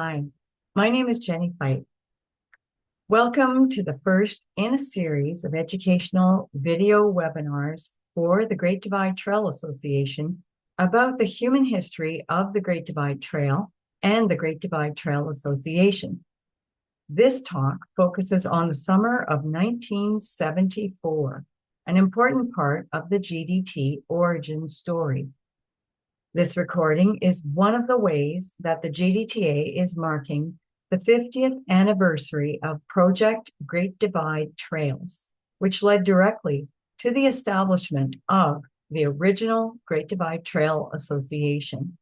Hi, my name is Jenny Feick. Welcome to the first in a series of educational video webinars for the Great Divide Trail Association about the human history of the Great Divide Trail and the Great Divide Trail Association. This talk focuses on the summer of 1974, an important part of the GDT origin story. This recording is one of the ways that the GDTA is marking the 50th anniversary of Project Great Divide Trails, which led directly to the establishment of the original Great Divide Trail Association.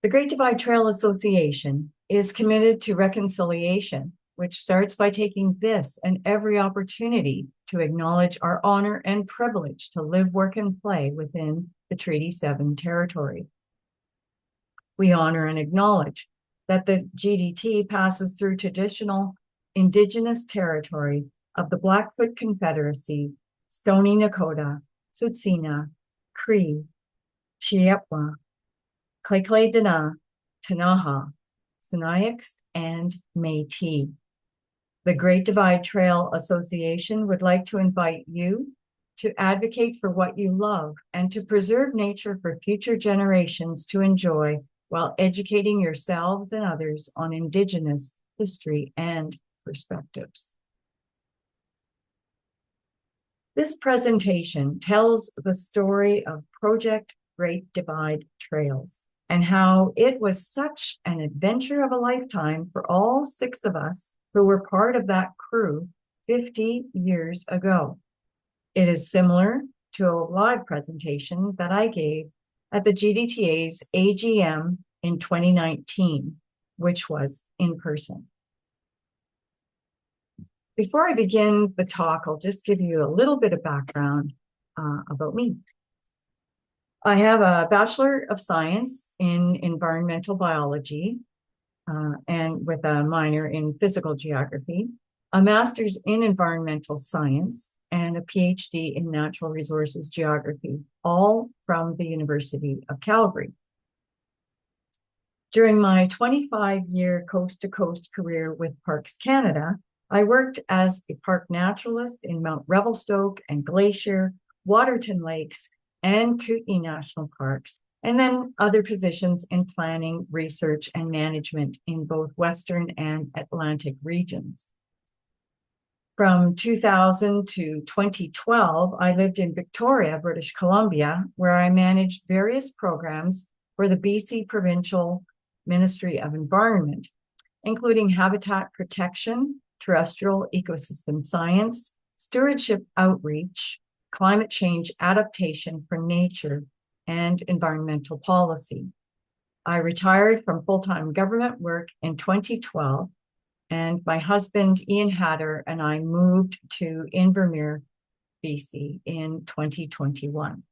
The Great Divide Trail Association is committed to reconciliation, which starts by taking this and every opportunity to acknowledge our honor and privilege to live, work, and play within the Treaty 7 territory. We honor and acknowledge that the GDT passes through traditional Indigenous territory of the Blackfoot Confederacy, Stoney Nakoda, Tsuut'ina, Cree, Chiipewyan, Lheidli T'enneh, Ktunaxa, Sinixt, and Métis. The Great Divide Trail Association would like to invite you to advocate for what you love and to preserve nature for future generations to enjoy while educating yourselves and others on Indigenous history and perspectives. This presentation tells the story of Project Great Divide Trails and how it was such an adventure of a lifetime for all 6 of us who were part of that crew 50 years ago. It is similar to a live presentation that I gave at the GDTA's AGM in 2019, which was in person. Before I begin the talk, I'll just give you a little bit of background about me. I have a Bachelor of Science in Environmental Biology and with a minor in Physical Geography, a Master's in Environmental Science, and a PhD in Natural Resources Geography, all from the University of Calgary. During my 25-year coast-to-coast career with Parks Canada, I worked as a park naturalist in Mount Revelstoke and Glacier, Waterton Lakes, and Kootenay National Parks, and then other positions in planning, research, and management in both Western and Atlantic regions. From 2000 to 2012, I lived in Victoria, British Columbia, where I managed various programs for the BC Provincial Ministry of Environment, including habitat protection, terrestrial ecosystem science, stewardship outreach, climate change adaptation for nature, and environmental policy. I retired from full-time government work in 2012, and my husband, Ian Hatter, and I moved to Invermere, BC in 2021.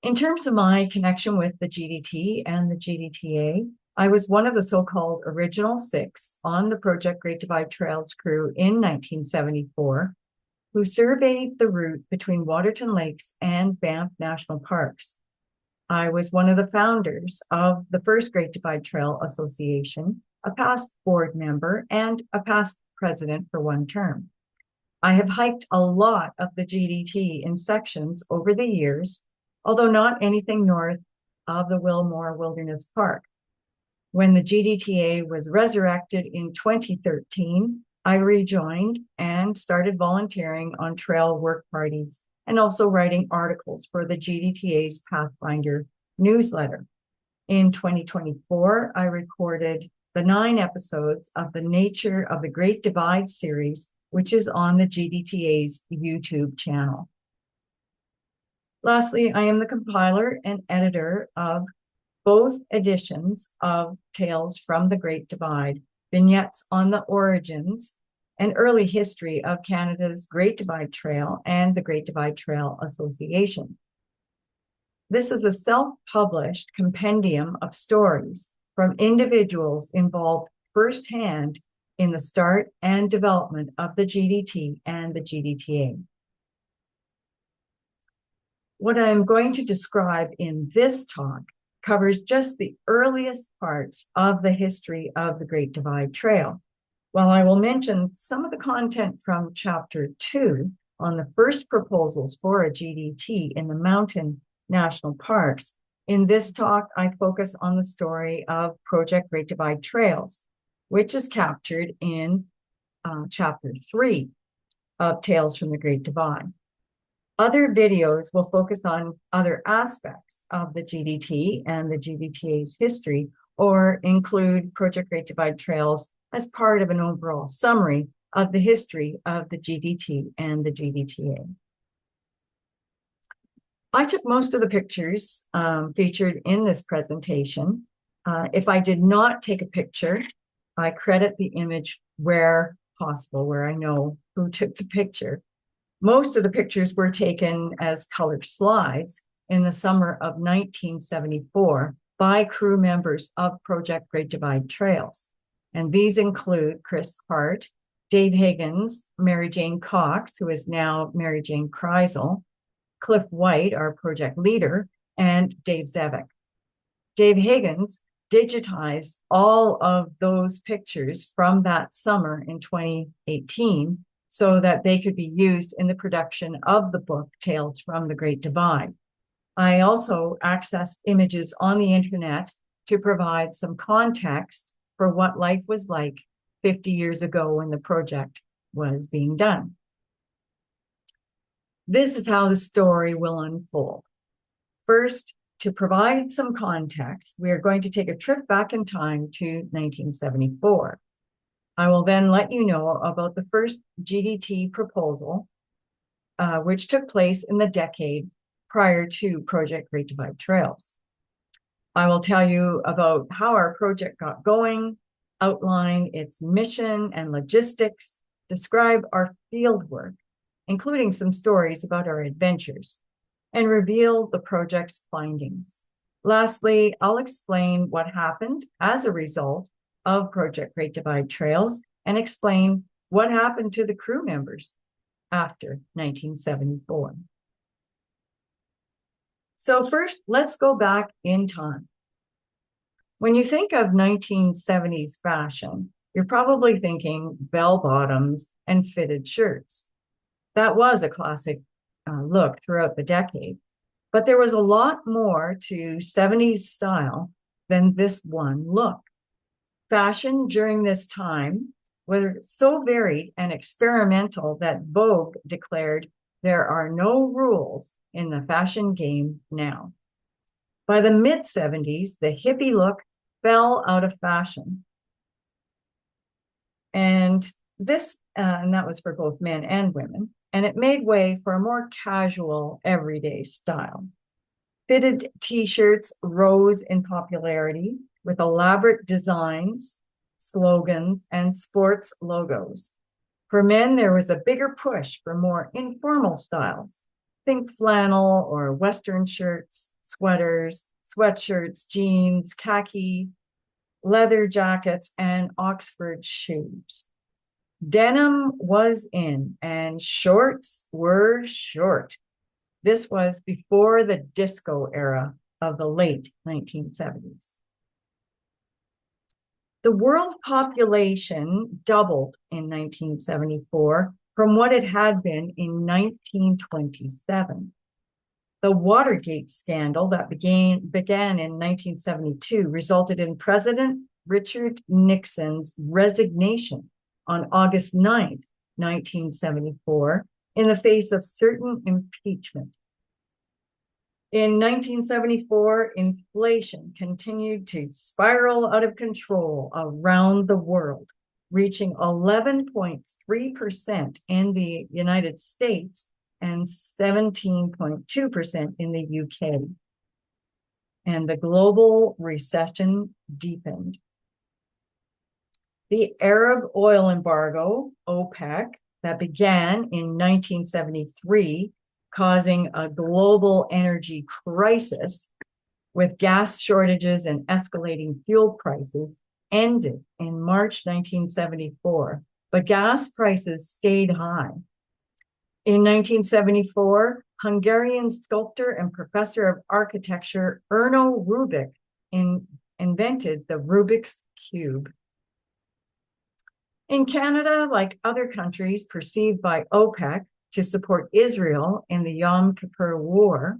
In terms of my connection with the GDT and the GDTA, I was one of the so-called original 6 on the Project Great Divide Trails crew in 1974, who surveyed the route between Waterton Lakes and Banff National Parks. I was one of the founders of the first Great Divide Trail Association, a past board member, and a past president for 1 term. I have hiked a lot of the GDT in sections over the years, although not anything north of the Wilmore Wilderness Park. When the GDTA was resurrected in 2013, I rejoined and started volunteering on trail work parties and also writing articles for the GDTA's Pathfinder newsletter. In 2024, I recorded the 9 episodes of the Nature of the Great Divide series, which is on the GDTA's YouTube channel. Lastly, I am the compiler and editor of both editions of Tales from the Great Divide, vignettes on the origins and early history of Canada's Great Divide Trail and the Great Divide Trail Association. This is a self-published compendium of stories from individuals involved firsthand in the start and development of the GDT and the GDTA. What I'm going to describe in this talk covers just the earliest parts of the history of the Great Divide Trail. While I will mention some of the content from Chapter 2 on the first proposals for a GDT in the mountain national parks, in this talk, I focus on the story of Project Great Divide Trails, which is captured in Chapter 3 of Tales from the Great Divide. Other videos will focus on other aspects of the GDT and the GDTA's history, or include Project Great Divide Trails as part of an overall summary of the history of the GDT and the GDTA. I took most of the pictures featured in this presentation. If I did not take a picture, I credit the image where possible, where I know who took the picture. Most of the pictures were taken as colored slides in the summer of 1974 by crew members of Project Great Divide Trails. And these include Chris Hart, Dave Higgins, Mary Jane Cox, who is now Mary Jane Kreisel, Cliff White, our project leader, and Dave Zevick. Dave Higgins digitized all of those pictures from that summer in 2018 so that they could be used in the production of the book Tales from the Great Divide. I also accessed images on the internet to provide some context for what life was like 50 years ago when the project was being done. This is how the story will unfold. First, to provide some context, we are going to take a trip back in time to 1974. I will then let you know about the first GDT proposal, which took place in the decade prior to Project Great Divide Trails. I will tell you about how our project got going, outline its mission and logistics, describe our field work, including some stories about our adventures, and reveal the project's findings. Lastly, I'll explain what happened as a result of Project Great Divide Trails and explain what happened to the crew members after 1974. So first, let's go back in time. When you think of 1970s fashion, you're probably thinking bell-bottoms and fitted shirts. That was a classic look throughout the decade, but there was a lot more to 70s style than this one look. Fashion during this time was so varied and experimental that Vogue declared there are no rules in the fashion game now. By the mid-70s, the hippie look fell out of fashion. And that was for both men and women, and it made way for a more casual, everyday style. Fitted t-shirts rose in popularity with elaborate designs, slogans, and sports logos. For men, there was a bigger push for more informal styles. Think flannel or Western shirts, sweaters, sweatshirts, jeans, khaki, leather jackets, and Oxford shoes. Denim was in, and shorts were short. This was before the disco era of the late 1970s. The world population doubled in 1974 from what it had been in 1927. The Watergate scandal that began in 1972 resulted in President Richard Nixon's resignation on August 9th, 1974, in the face of certain impeachment. In 1974, inflation continued to spiral out of control around the world, reaching 11.3% in the United States and 17.2% in the UK. And the global recession deepened. The Arab oil embargo, OPEC, that began in 1973, causing a global energy crisis with gas shortages and escalating fuel prices, ended in March 1974, but gas prices stayed high. In 1974, Hungarian sculptor and professor of architecture Erno Rubik invented the Rubik's Cube. In Canada, like other countries perceived by OPEC to support Israel in the Yom Kippur War,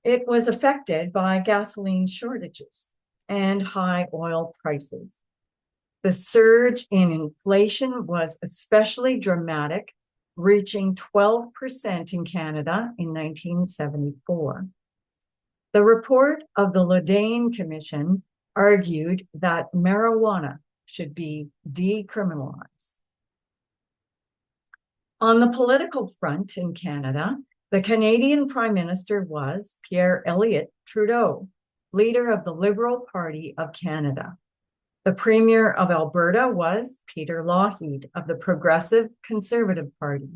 it was affected by gasoline shortages and high oil prices. The surge in inflation was especially dramatic, reaching 12% in Canada in 1974. The report of the Ledane Commission argued that marijuana should be decriminalized. On the political front in Canada, the Canadian Prime Minister was Pierre Elliott Trudeau, leader of the Liberal Party of Canada. The Premier of Alberta was Peter Lougheed of the Progressive Conservative Party.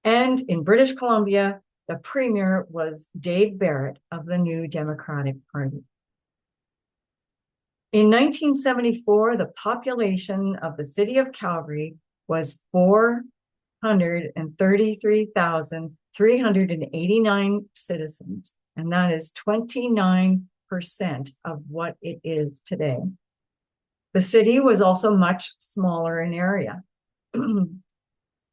And in British Columbia, the Premier was Dave Barrett of the New Democratic Party. In 1974, the population of the city of Calgary was 433,389 citizens, and that is 29% of what it is today. The city was also much smaller in area.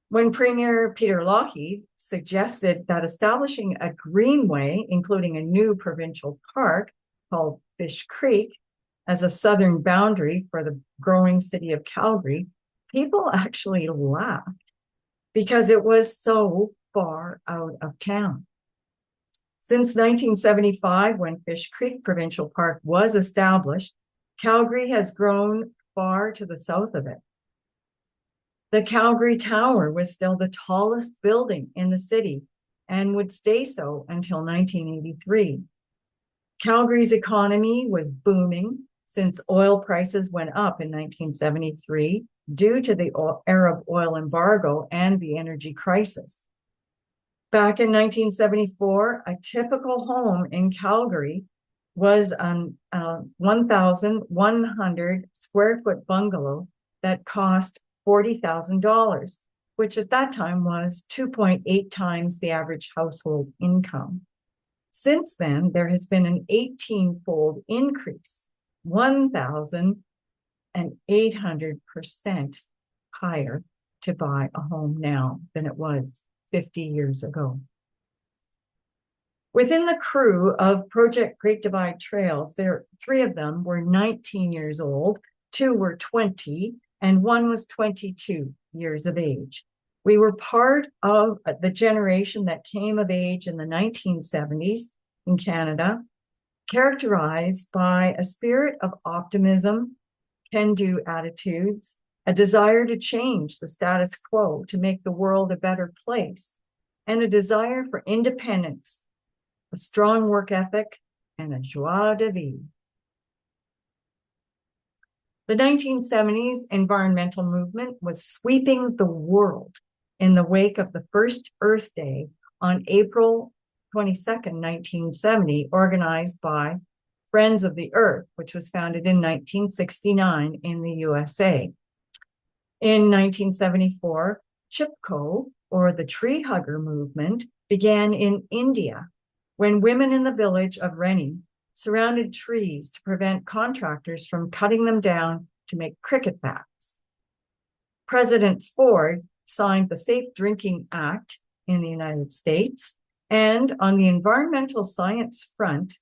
When Premier Peter Lougheed suggested that establishing a greenway, including a new provincial park called Fish Creek, as a southern boundary for the growing city of Calgary, people actually laughed because it was so far out of town. Since 1975, when Fish Creek Provincial Park was established, Calgary has grown far to the south of it. The Calgary Tower was still the tallest building in the city and would stay so until 1983. Calgary's economy was booming since oil prices went up in 1973 due to the Arab oil embargo and the energy crisis. Back in 1974, a typical home in Calgary was a 1,100 square foot bungalow that cost $40,000, which at that time was 2.8 times the average household income. Since then, there has been an 18-fold increase, 1,800% higher to buy a home now than it was 50 years ago. Within the crew of Project Great Divide Trails, three of them were 19 years old, 2 were 20, and 1 was 22 years of age. We were part of the generation that came of age in the 1970s in Canada, characterized by a spirit of optimism, can-do attitudes, a desire to change the status quo to make the world a better place, and a desire for independence, a strong work ethic, and a joie de vivre. The 1970s environmental movement was sweeping the world in the wake of the first Earth Day on April 22nd, 1970, organized by Friends of the Earth, which was founded in 1969 in the USA. In 1974, Chipko, or the tree hugger movement, began in India when women in the village of Reni surrounded trees to prevent contractors from cutting them down to make cricket bats. President Ford signed the Safe Drinking Act in the United States, and on the environmental science front,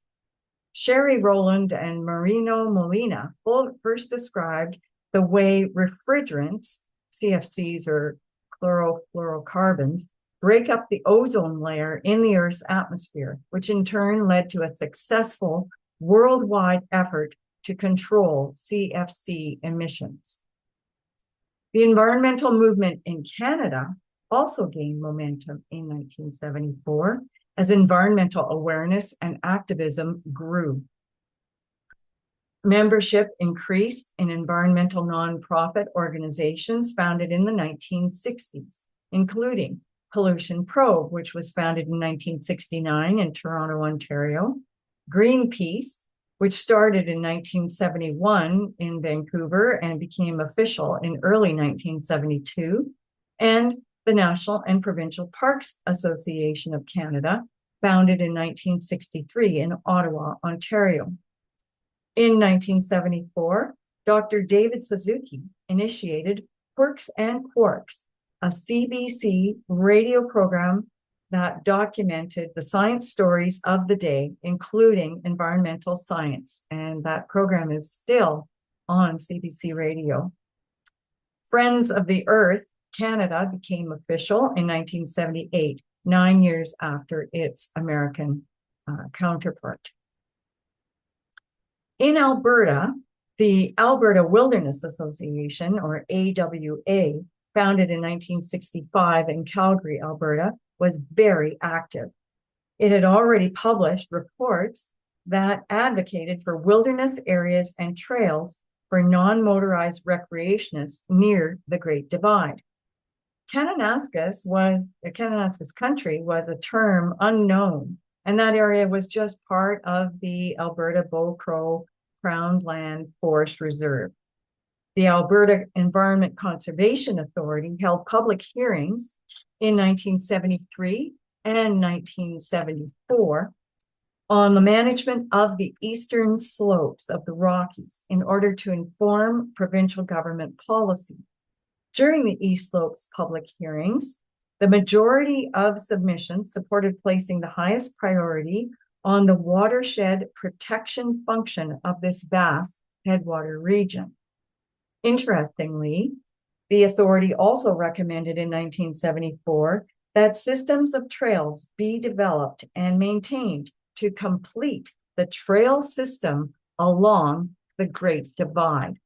Sherry Rowland and Marino Molina first described the way refrigerants, CFCs or chlorofluorocarbons, break up the ozone layer in the Earth's atmosphere, which in turn led to a successful worldwide effort to control CFC emissions. The environmental movement in Canada also gained momentum in 1974 as environmental awareness and activism grew. Membership increased in environmental nonprofit organizations founded in the 1960s, including Pollution Probe, which was founded in 1969 in Toronto, Ontario, Greenpeace, which started in 1971 in Vancouver and became official in early 1972, and the National and Provincial Parks Association of Canada, founded in 1963 in Ottawa, Ontario. In 1974, Dr. David Suzuki initiated Quirks and Quarks, a CBC radio program that documented the science stories of the day, including environmental science. And that program is still on CBC radio. Friends of the Earth Canada became official in 1978, 9 years after its American counterpart. In Alberta, the Alberta Wilderness Association, or AWA, founded in 1965 in Calgary, Alberta, was very active. It had already published reports that advocated for wilderness areas and trails for non-motorized recreationists near the Great Divide. Kananaskis country was a term unknown, and that area was just part of the Alberta Bow Crow Crown Land Forest Reserve. The Alberta Environment Conservation Authority held public hearings in 1973 and 1974 on the management of the eastern slopes of the Rockies in order to inform provincial government policy. During the East Slopes public hearings, the majority of submissions supported placing the highest priority on the watershed protection function of this vast headwater region. Interestingly, the authority also recommended in 1974 that systems of trails be developed and maintained to complete the trail system along the Great Divide.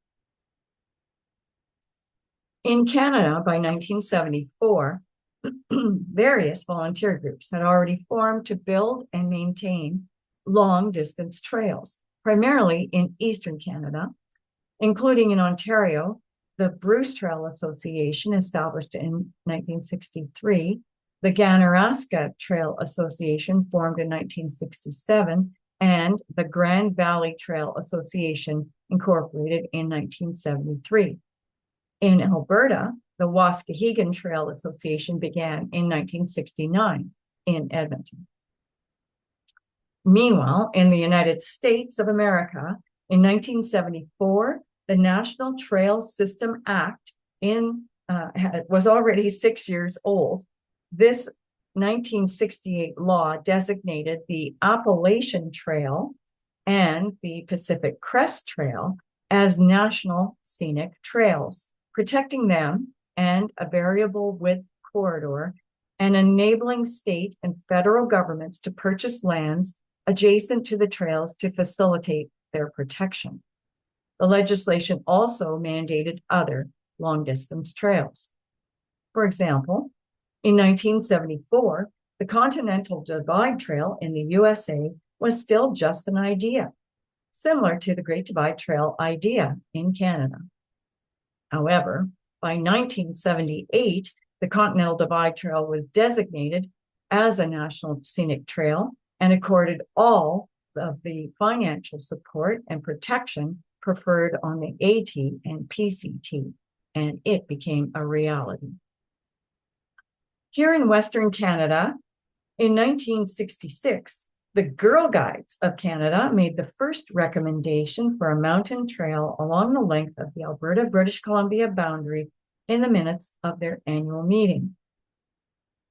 In Canada, by 1974, various volunteer groups had already formed to build and maintain long-distance trails, primarily in Eastern Canada, including in Ontario, the Bruce Trail Association, established in 1963, the Ganaraska Trail Association, formed in 1967, and the Grand Valley Trail Association, incorporated in 1973. In Alberta, the Waskahegan Trail Association began in 1969 in Edmonton. Meanwhile, in the United States of America, in 1974, the National Trail System Act was already 6 years old. This 1968 law designated the Appalachian Trail and the Pacific Crest Trail as national scenic trails, protecting them and a variable width corridor, and enabling state and federal governments to purchase lands adjacent to the trails to facilitate their protection. The legislation also mandated other long-distance trails. For example, in 1974, the Continental Divide Trail in the USA was still just an idea, similar to the Great Divide Trail idea in Canada. However, by 1978, the Continental Divide Trail was designated as a national scenic trail and accorded all of the financial support and protection preferred on the AT and PCT, and it became a reality. Here in Western Canada, in 1966, the Girl Guides of Canada made the first recommendation for a mountain trail along the length of the Alberta-British Columbia boundary in the minutes of their annual meeting.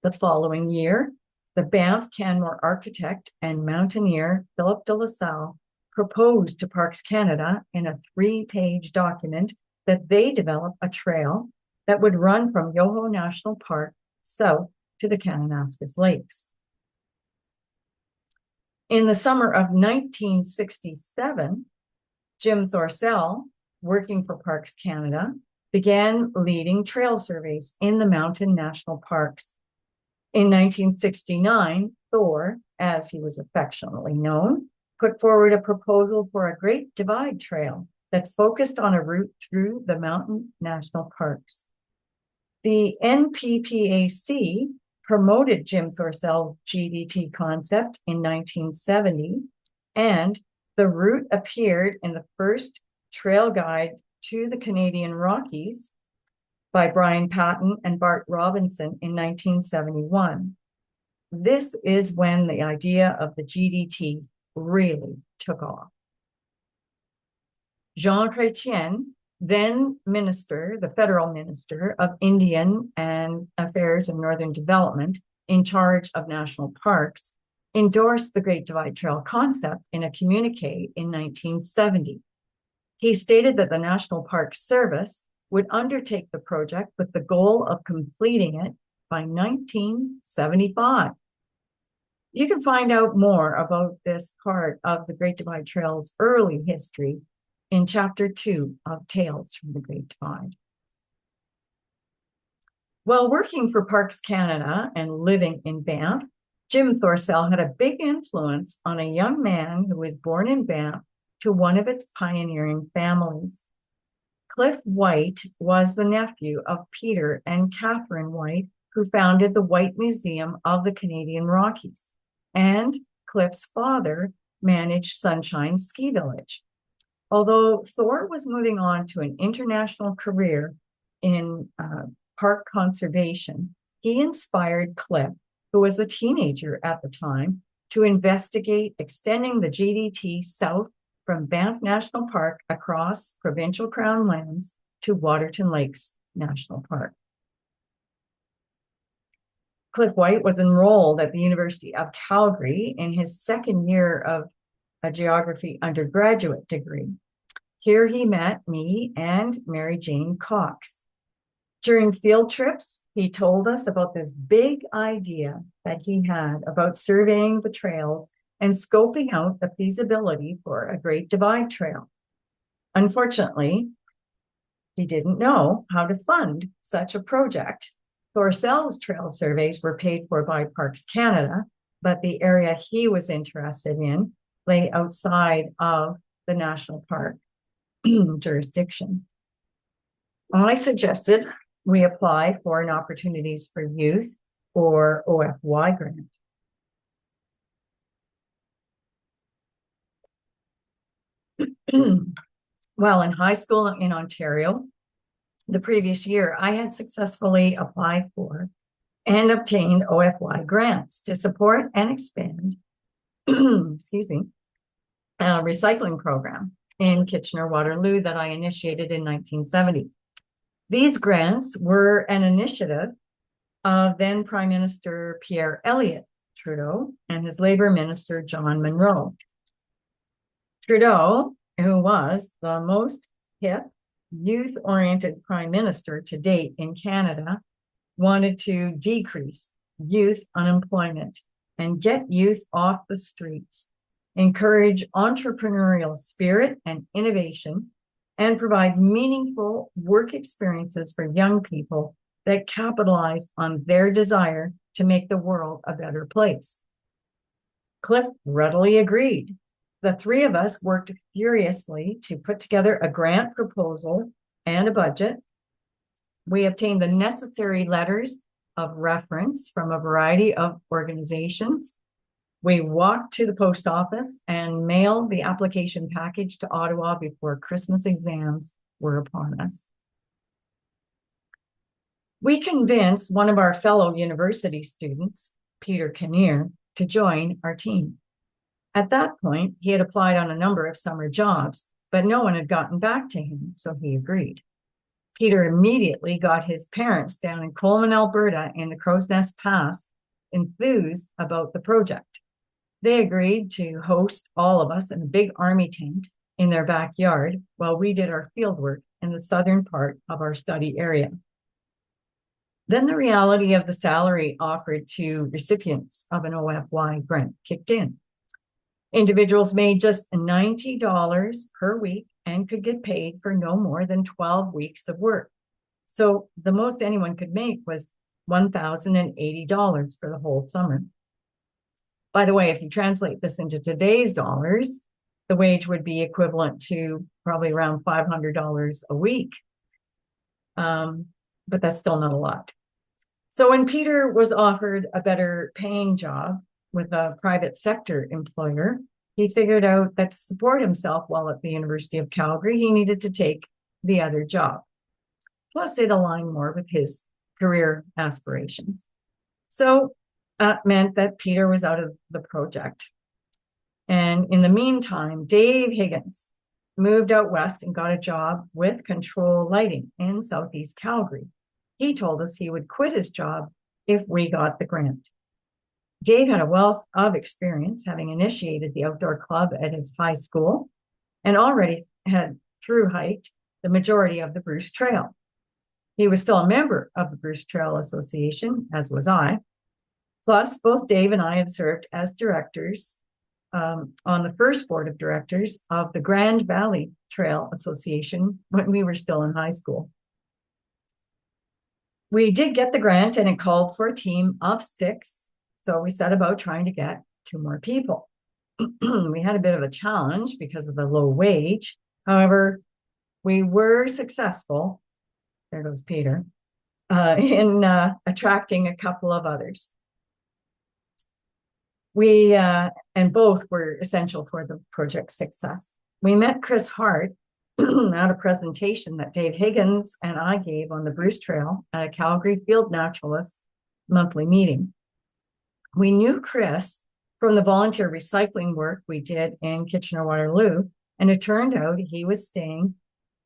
The following year, the Banff Canmore architect and mountaineer Philip de La Salle proposed to Parks Canada in a 3-page document that they develop a trail that would run from Yoho National Park south to the Kananaskis Lakes. In the summer of 1967, Jim Thorsell, working for Parks Canada, began leading trail surveys in the mountain national parks. In 1969, Thor, as he was affectionately known, put forward a proposal for a Great Divide Trail that focused on a route through the mountain national parks. The NPPAC promoted Jim Thorsell's GDT concept in 1970, and the route appeared in the first trail guide to the Canadian Rockies by Brian Patton and Bart Robinson in 1971. This is when the idea of the GDT really took off. Jean Chrétien, then minister, the federal minister of Indian and Affairs and Northern Development in charge of national parks, endorsed the Great Divide Trail concept in a communique in 1970. He stated that the National Park Service would undertake the project with the goal of completing it by 1975. You can find out more about this part of the Great Divide Trail's early history in Chapter 2 of Tales from the Great Divide. While working for Parks Canada and living in Banff, Jim Thorsell had a big influence on a young man who was born in Banff to one of its pioneering families. Cliff White was the nephew of Peter and Catherine White, who founded the White Museum of the Canadian Rockies, and Cliff's father managed Sunshine Ski Village. Although Thor was moving on to an international career in park conservation, he inspired Cliff, who was a teenager at the time, to investigate extending the GDT south from Banff National Park across provincial crown lands to Waterton Lakes National Park. Cliff White was enrolled at the University of Calgary in his second year of a geography undergraduate degree. Here he met me and Mary Jane Cox. During field trips, he told us about this big idea that he had about surveying the trails and scoping out the feasibility for a Great Divide Trail. Unfortunately, he didn't know how to fund such a project. Thorsell's trail surveys were paid for by Parks Canada, but the area he was interested in lay outside of the national park jurisdiction. I suggested we apply for an Opportunities for Youth, or OFY grant. While in high school in Ontario, the previous year, I had successfully applied for and obtained OFY grants to support and expand, excuse me, a recycling program in Kitchener-Waterloo that I initiated in 1970. These grants were an initiative of then Prime Minister Pierre Elliott Trudeau and his Labor Minister John Munro. Trudeau, who was the most hip, youth-oriented Prime Minister to date in Canada, wanted to decrease youth unemployment and get youth off the streets, encourage entrepreneurial spirit and innovation, and provide meaningful work experiences for young people that capitalize on their desire to make the world a better place. Cliff readily agreed. The three of us worked furiously to put together a grant proposal and a budget. We obtained the necessary letters of reference from a variety of organizations. We walked to the post office and mailed the application package to Ottawa before Christmas exams were upon us. We convinced one of our fellow university students, Peter Kinnear, to join our team. At that point, he had applied on a number of summer jobs, but no one had gotten back to him, so he agreed. Peter immediately got his parents down in Coleman, Alberta, in the Crow's Nest Pass, enthused about the project. They agreed to host all of us in a big army tent in their backyard while we did our fieldwork in the southern part of our study area. Then the reality of the salary offered to recipients of an OFY grant kicked in. Individuals made just $90 per week and could get paid for no more than 12 weeks of work. So the most anyone could make was $1,080 for the whole summer. By the way, if you translate this into today's dollars, the wage would be equivalent to probably around $500 a week. But that's still not a lot. So when Peter was offered a better paying job with a private sector employer, he figured out that to support himself while at the University of Calgary, he needed to take the other job. Plus, it aligned more with his career aspirations. So that meant that Peter was out of the project. And in the meantime, Dave Higgins moved out west and got a job with Control Lighting in Southeast Calgary. He told us he would quit his job if we got the grant. Dave had a wealth of experience, having initiated the outdoor club at his high school and already had through hiked the majority of the Bruce Trail. He was still a member of the Bruce Trail Association, as was I. Plus, both Dave and I had served as directors on the first board of directors of the Grand Valley Trail Association when we were still in high school. We did get the grant, and it called for a team of 6. So we set about trying to get 2 more people. We had a bit of a challenge because of the low wage. However, we were successful, there goes Peter, in attracting a couple of others. We, and both were essential for the project's success. We met Chris Hart at a presentation that Dave Higgins and I gave on the Bruce Trail at a Calgary Field Naturalists monthly meeting. We knew Chris from the volunteer recycling work we did in Kitchener-Waterloo, and it turned out he was staying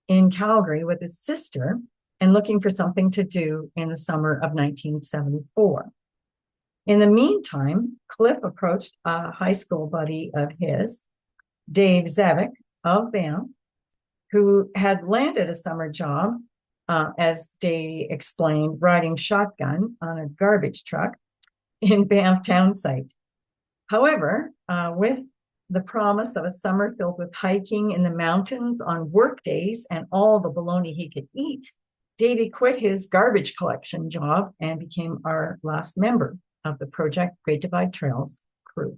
in Calgary with his sister and looking for something to do in the summer of 1974. In the meantime, Cliff approached a high school buddy of his, Dave Zevick of Banff, who had landed a summer job, as Dave explained, riding shotgun on a garbage truck in Banff town site. However, with the promise of a summer filled with hiking in the mountains on work days and all the bologna he could eat, Davey quit his garbage collection job and became our last member of the Project Great Divide Trails crew.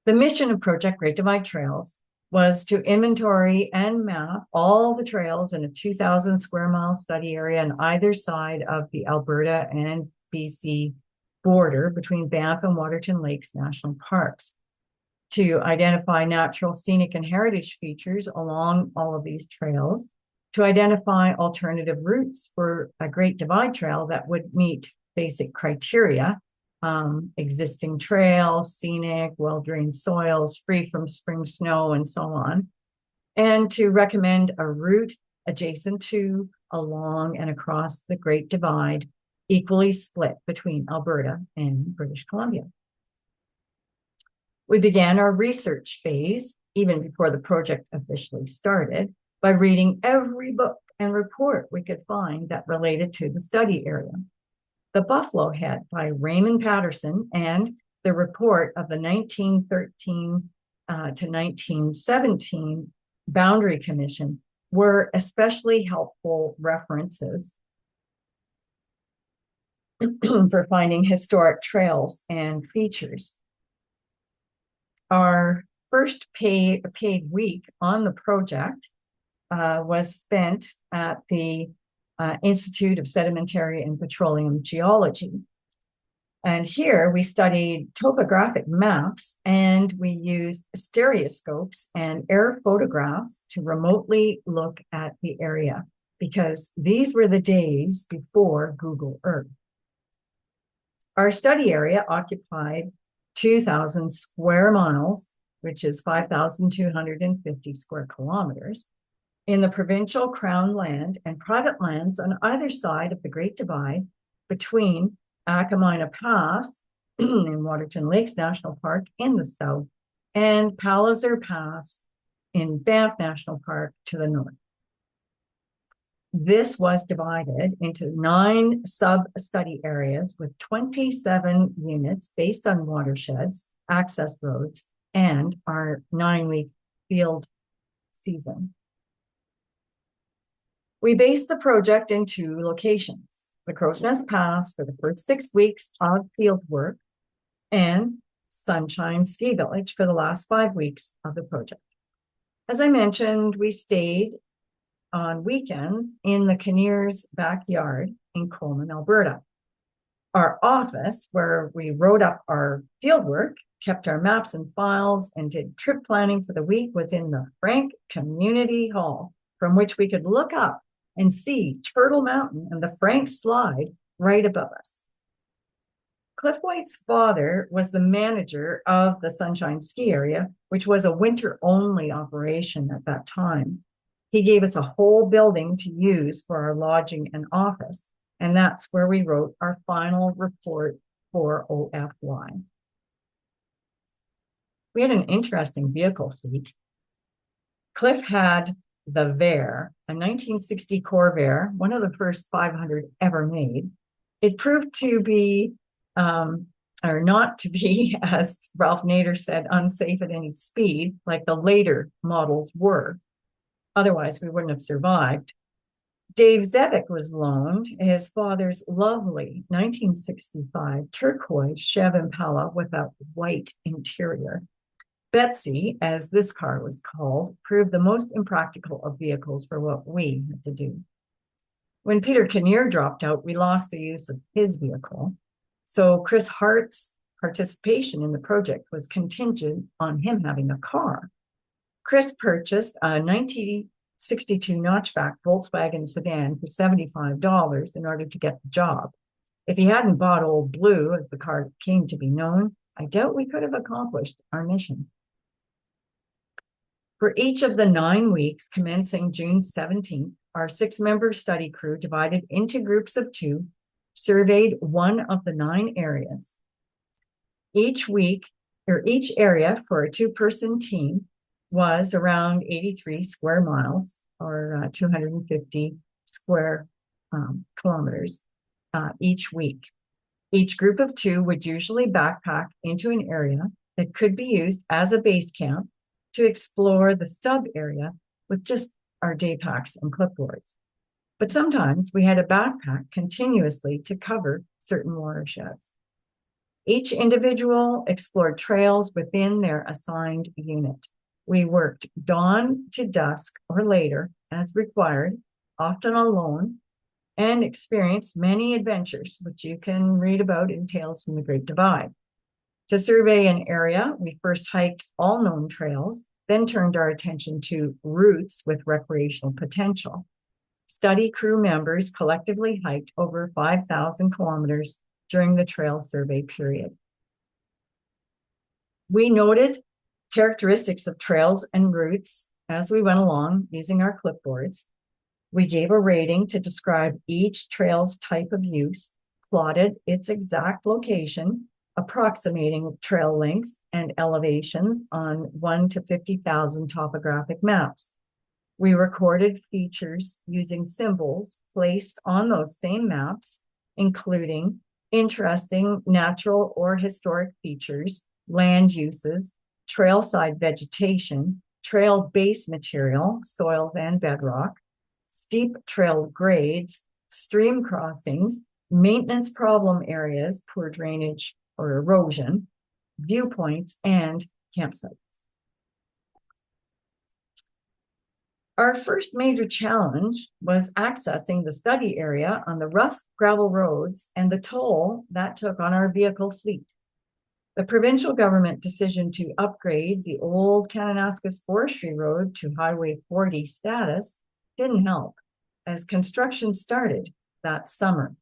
The mission of Project Great Divide Trails was to inventory and map all the trails in a 2,000 square mile study area on either side of the Alberta and BC border between Banff and Waterton Lakes National Parks, to identify natural, scenic, and heritage features along all of these trails, to identify alternative routes for a Great Divide Trail that would meet basic criteria, existing trails, scenic, well-drained soils, free from spring snow, and so on, and to recommend a route adjacent to, along, and across the Great Divide, equally split between Alberta and British Columbia. We began our research phase, even before the project officially started, by reading every book and report we could find that related to the study area. The Buffalo Head by Raymond Patterson and the report of the 1913 to 1917 Boundary Commission were especially helpful references for finding historic trails and features. Our first paid week on the project was spent at the Institute of Sedimentary and Petroleum Geology. And here we studied topographic maps, and we used stereoscopes and air photographs to remotely look at the area, because these were the days before Google Earth. Our study area occupied 2,000 square miles, which is 5,250 square kilometers, in the provincial crown land and private lands on either side of the Great Divide between Akamina Pass in Waterton Lakes National Park in the south and Palliser Pass in Banff National Park to the north. This was divided into 9 sub-study areas with 27 units based on watersheds, access roads, and our 9-week field season. We based the project in 2 locations: the Crow's Nest Pass for the first 6 weeks of field work and Sunshine Ski Village for the last 5 weeks of the project. As I mentioned, we stayed on weekends in the Kinnears' backyard in Coleman, Alberta. Our office, where we wrote up our fieldwork, kept our maps and files, and did trip planning for the week, was in the Frank Community Hall from which we could look up and see Turtle Mountain and the Frank Slide right above us. Cliff White's father was the manager of the Sunshine Ski Area, which was a winter-only operation at that time. He gave us a whole building to use for our lodging and office, and that's where we wrote our final report for OFY. We had an interesting vehicle fleet. Cliff had the Vare, a 1960 Corvair, one of the first 500 ever made. It proved to be, or not to be, as Ralph Nader said, unsafe at any speed, like the later models were. Otherwise, we wouldn't have survived. Dave Zevick was loaned his father's lovely 1965 turquoise Chev Impala with a white interior. Betsy, as this car was called, proved the most impractical of vehicles for what we had to do. When Peter Kinnear dropped out, we lost the use of his vehicle. So Chris Hart's participation in the project was contingent on him having a car. Chris purchased a 1962 notchback Volkswagen sedan for $75 in order to get the job. If he hadn't bought Old Blue, as the car came to be known, I doubt we could have accomplished our mission. For each of the 9 weeks commencing June 17th, our 6-member study crew, divided into groups of 2, surveyed one of the 9 areas. Each week, or each area for a 2-person team, was around 83 square miles, or 250 square kilometers each week. Each group of 2 would usually backpack into an area that could be used as a base camp to explore the sub area with just our day packs and clipboards. But sometimes we had a backpack continuously to cover certain watersheds. Each individual explored trails within their assigned unit. We worked dawn to dusk or later as required, often alone, and experienced many adventures, which you can read about in Tales from the Great Divide. To survey an area, we first hiked all known trails, then turned our attention to routes with recreational potential. Study crew members collectively hiked over 5,000 kilometers during the trail survey period. We noted characteristics of trails and routes as we went along using our clipboards. We gave a rating to describe each trail's type of use, plotted its exact location, approximating trail lengths and elevations on 1 to 50,000 topographic maps. We recorded features using symbols placed on those same maps, including interesting natural or historic features, land uses, trailside vegetation, trail base material, soils and bedrock, steep trail grades, stream crossings, maintenance problem areas, poor drainage or erosion, viewpoints, and campsites. Our first major challenge was accessing the study area on the rough gravel roads and the toll that took on our vehicle fleet. The provincial government decision to upgrade the old Kananaskis Forestry Road to Highway 40 status didn't help, as construction started that summer.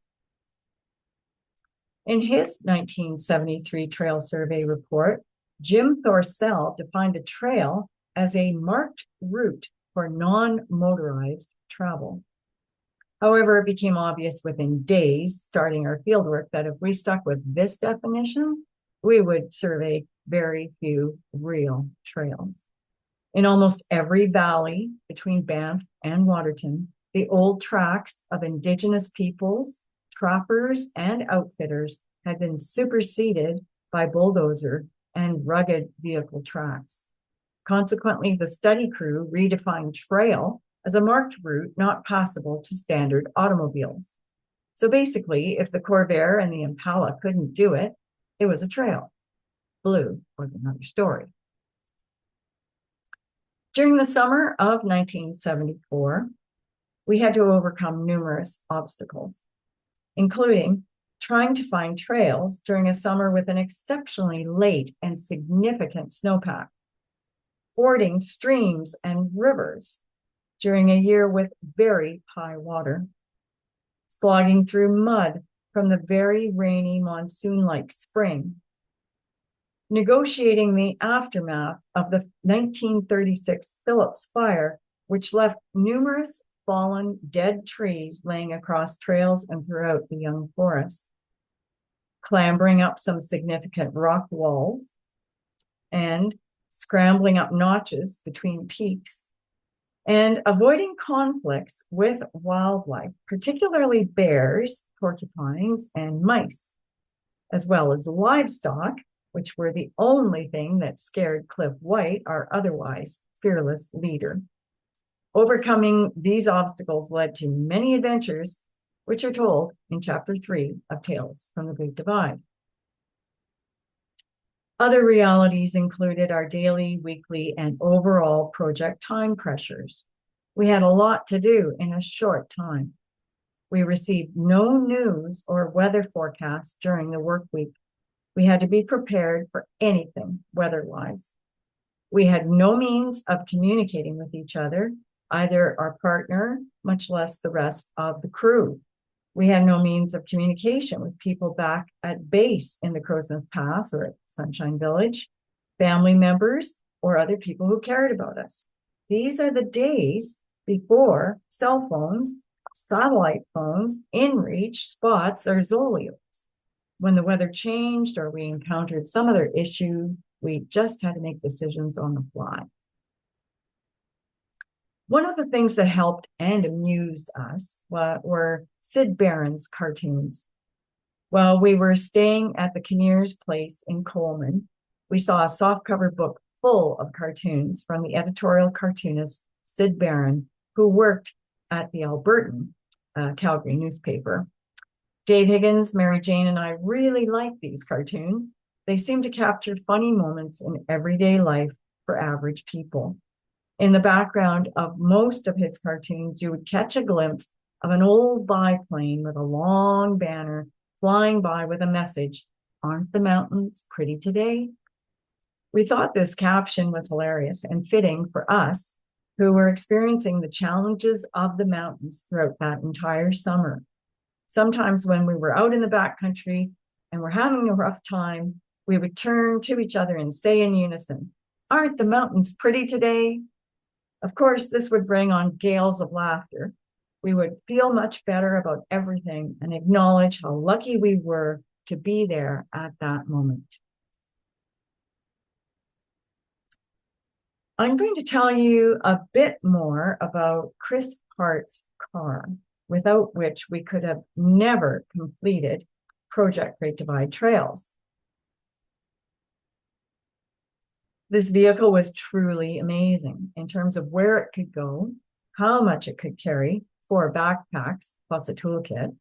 In his 1973 trail survey report, Jim Thorsell defined a trail as a marked route for non-motorized travel. However, it became obvious within days, starting our fieldwork, that if we stuck with this definition, we would survey very few real trails. In almost every valley between Banff and Waterton, the old tracks of Indigenous peoples, trappers, and outfitters had been superseded by bulldozer and rugged vehicle tracks. Consequently, the study crew redefined trail as a marked route not passable to standard automobiles. So basically, if the Corvair and the Impala couldn't do it, it was a trail. Blue was another story. During the summer of 1974, we had to overcome numerous obstacles, including trying to find trails during a summer with an exceptionally late and significant snowpack, fording streams and rivers, during a year with very high water, slogging through mud from the very rainy monsoon-like spring, negotiating the aftermath of the 1936 Phillips fire, which left numerous fallen dead trees laying across trails and throughout the young forest, clambering up some significant rock walls, and scrambling up notches between peaks, and avoiding conflicts with wildlife, particularly bears, porcupines, and mice, as well as livestock, which were the only thing that scared Cliff White, our otherwise fearless leader. Overcoming these obstacles led to many adventures, which are told in Chapter 3 of Tales from the Great Divide. Other realities included our daily, weekly, and overall project time pressures. We had a lot to do in a short time. We received no news or weather forecast during the work week. We had to be prepared for anything weather-wise. We had no means of communicating with each other, either our partner, much less the rest of the crew. We had no means of communication with people back at base in the Crow's Nest Pass or at Sunshine Village, family members, or other people who cared about us. These are the days before cell phones, satellite phones, inReach, spots, or Zolios. When the weather changed or we encountered some other issue, we just had to make decisions on the fly. One of the things that helped and amused us were Syd Barron's cartoons. While we were staying at the Kinnear's place in Coleman, we saw a softcover book full of cartoons from the editorial cartoonist Syd Barron, who worked at the Albertan Calgary newspaper. Dave Higgins, Mary Jane, and I really liked these cartoons. They seem to capture funny moments in everyday life for average people. In the background of most of his cartoons, you would catch a glimpse of an old biplane with a long banner flying by with a message, "Aren't the mountains pretty today?" We thought this caption was hilarious and fitting for us who were experiencing the challenges of the mountains throughout that entire summer. Sometimes when we were out in the backcountry and were having a rough time, we would turn to each other and say in unison, "Aren't the mountains pretty today?" Of course, this would bring on gales of laughter. We would feel much better about everything and acknowledge how lucky we were to be there at that moment. I'm going to tell you a bit more about Chris Hart's car, without which we could have never completed Project Great Divide Trails. This vehicle was truly amazing in terms of where it could go, how much it could carry, 4 backpacks plus a toolkit,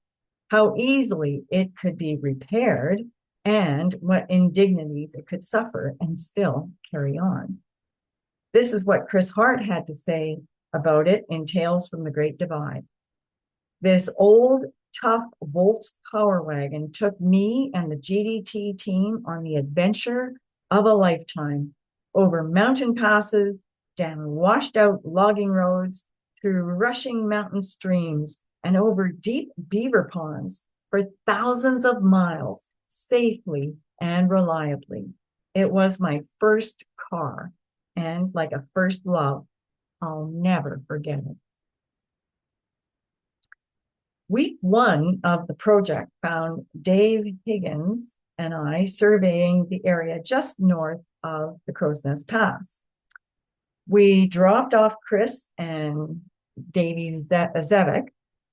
how easily it could be repaired, and what indignities it could suffer and still carry on. This is what Chris Hart had to say about it in Tales from the Great Divide. This old, tough Volts power wagon took me and the GDT team on the adventure of a lifetime, over mountain passes, down washed out logging roads, through rushing mountain streams, and over deep beaver ponds for thousands of miles, safely and reliably. It was my first car, and like a first love, I'll never forget it. Week 1 of the project found Dave Higgins and I surveying the area just north of the Crow's Nest Pass. We dropped off Chris and Davey Zevik